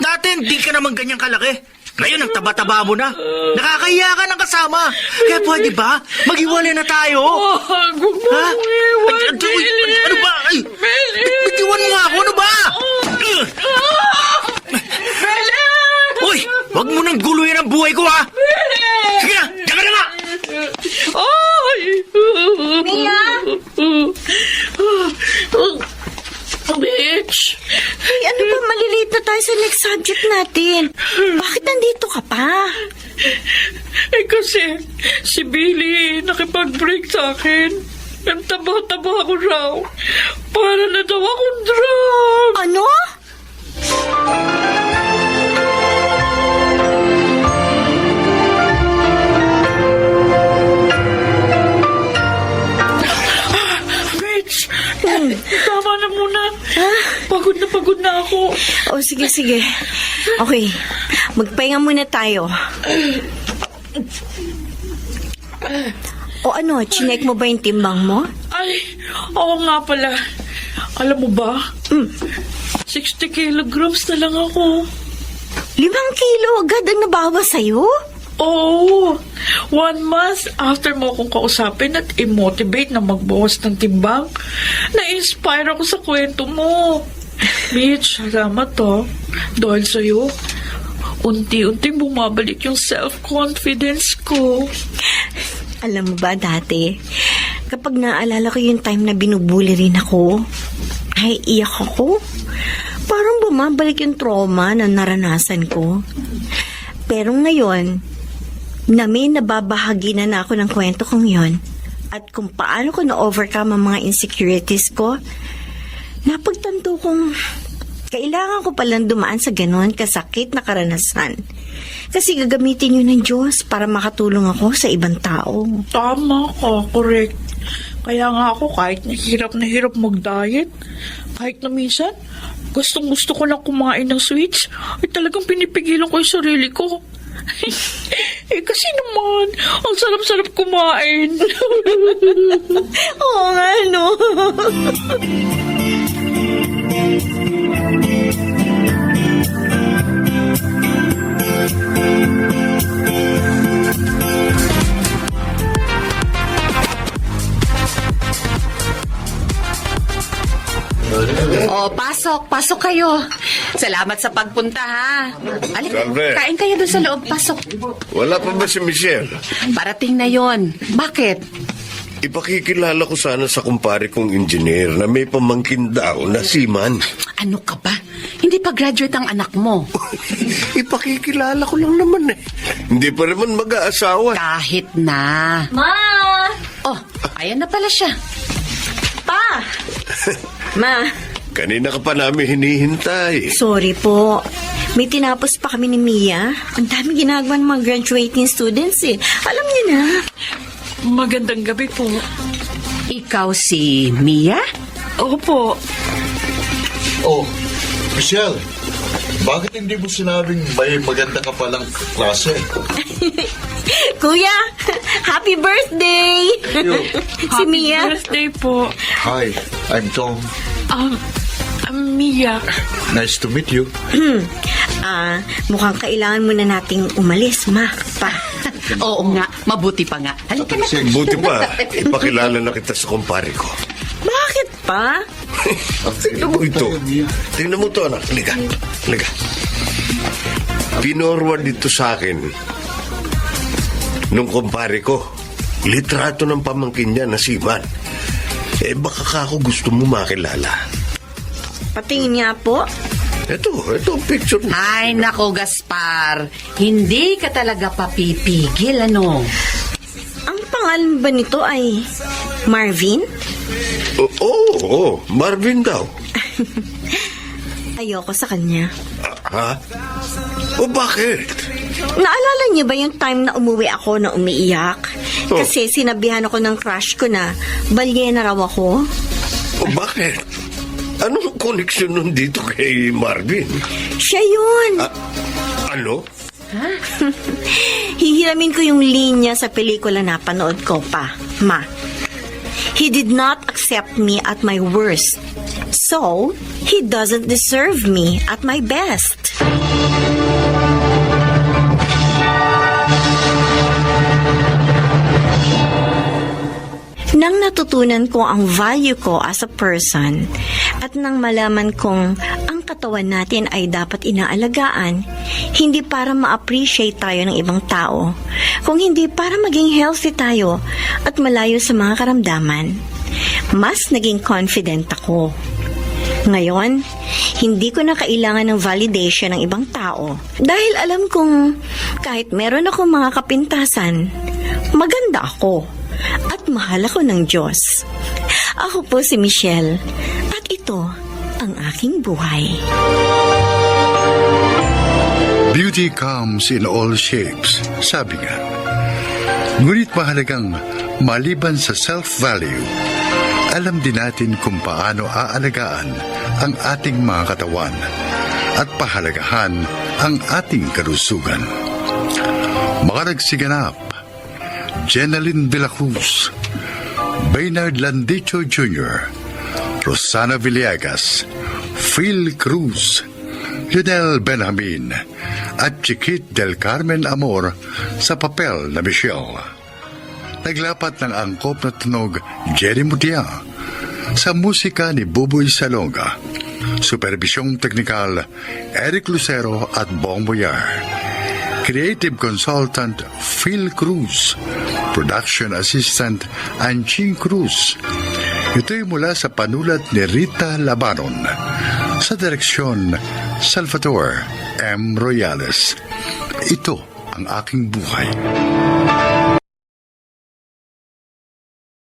Dati hindi ka naman ganyan kalaki. Ngayon ang taba-taba mo na. Nakakahiya ka ng kasama. Kaya pwede ba? Mag-iwalay na tayo. Huwag mo iwan, Billy! Ano ba? Ay, Billy! bitiwan mo nga ako. Ano ba? Billy! Uy, wag mo nang guluhin ang buhay ko, ha? Sige na, diyan ka na nga! Ay! Mia? Bitch! Ay, ano ba, malilate na tayo sa next subject natin. Bakit nandito ka pa? Kasi si Billy nakipag-break sa akin. Ang taba-taba ko raw. Para na daw akong drug. Ano? Bitch! Tama na muna. Pagod na ako. O, sige. Okay, magpahinga muna tayo. O ano, chinek mo ba yung timbang mo? Ay, oo nga pala. Alam mo ba? 60 kilograms na lang ako. 5 kilo agad ang nabawas sa'yo? Oo. 1 month after mo akong kausapin at i-motivate na magbawas ng timbang, na-inspire ako sa kwento mo. Bitch, salamat to. Dahil sa'yo, unti-unti bumabalik yung self-confidence ko. Alam mo ba dati, kapag naalala ko yung time na binubuli rin ako, ay iyak ako. Parang bumabalik yung trauma na naranasan ko. Pero ngayon, na may nababahagi na ako ng kwento kong yon at kung paano ko na-overcome ang mga insecurities ko, napagtanto kong kailangan ko palang dumaan sa ganon kasakit na karanasan. Kasi gagamitin yun ng Diyos para makatulong ako sa ibang tao. Tama ka, correct. Kaya nga ako kahit na hirap mag-diet, kahit na minsan, gustong-gusto ko lang kumain ng sweets, ay talagang pinipigilan ko yung sarili ko. Kasi naman, ang sarap-sarap kumain. Oo nga, no? Pasok kayo. Salamat sa pagpunta, ha? Alika, Salve. kain kayo doon sa loob. Pasok. Wala pa ba si Michelle? Parating na yon. Bakit? Ipakikilala ko sana sa kumpare kong engineer na may pamangkin daw na seaman. Ano ka ba? Hindi pa graduate ang anak mo. Ipakikilala ko lang naman eh. Hindi pa naman mag-aasawa. Kahit na. Ma! Oh, ayan na pala siya. Pa! Ma, Kanina ka pa namin hinihintay. sorry po. May tinapos pa kami ni Mia. Ang dami ginagawa ng mga graduating students eh. Alam niyo na. Magandang gabi po. Ikaw si Mia? Opo. Oh, Michelle, Bakit hindi mo sinabing may maganda ka palang klase? Kuya, happy birthday! Si Mia. Birthday po. Hi, I'm Tom. Mia. Nice to meet you. Mukhang kailangan muna nating umalis, Ma. Pa. Oo nga, mabuti pa nga. Halika na. Buti pa, ipakilala na kita sa kumpare ko. Bakit pa? Tingnan mo ito. Tingnan mo ito, anak. Halika. Halika. Pinorward dito sa akin nung kumpare ko. Litrato ng pamangkin niya na si Man. Baka ka ako gusto mo makilala. Patingin niya po. Ito ang picture mo. Ay, nako, Gaspar. Hindi ka talaga papipigil, ano? Ang pangalan ba nito ay Marvin? Oo, Marvin daw. Ayoko sa kanya. Ha? O bakit? Naalala niyo ba yung time na umuwi ako na umiiyak? Kasi sinabihan ako ng crush ko na balyena raw ako. O bakit? Anong koneksyon nun dito kay Marvin? Siya yun. Ano? Hihiramin ko yung linya sa pelikula na panood ko pa, Ma. He did not accept me at my worst. So, he doesn't deserve me at my best. Nang natutunan ko ang value ko as a person at nang malaman kong ang katawan natin ay dapat inaalagaan, hindi para ma-appreciate tayo ng ibang tao, kung hindi para maging healthy tayo at malayo sa mga karamdaman, mas naging confident ako. Ngayon, hindi ko na kailangan ng validation ng ibang tao dahil alam kong kahit meron akong mga kapintasan, maganda ako. At mahal ako ng Diyos. Ako po si Michelle. At ito ang aking buhay. Beauty comes in all shapes, sabi nga. Ngunit mahalagang maliban sa self-value, alam din natin kung paano aalagaan ang ating mga katawan at pahalagahan ang ating kalusugan. Makaragsiganap, Jenaline de la Cruz, Baynard Landicho Jr., Rosana Villegas, Phil Cruz, Lionel Benjamin, at Chiquit del Carmen Amor sa papel na Michelle. Naglapat ng angkop na tunog Jerry Mutia sa musika ni Buboy Salonga, supervisyong teknikal Eric Lucero at Bong Boyar. Creative Consultant Phil Cruz, Production Assistant Anching Cruz. Ito'y mula sa panulat ni Rita Labanon. Sa direksyon, Salvador M. Royales. Ito ang aking buhay.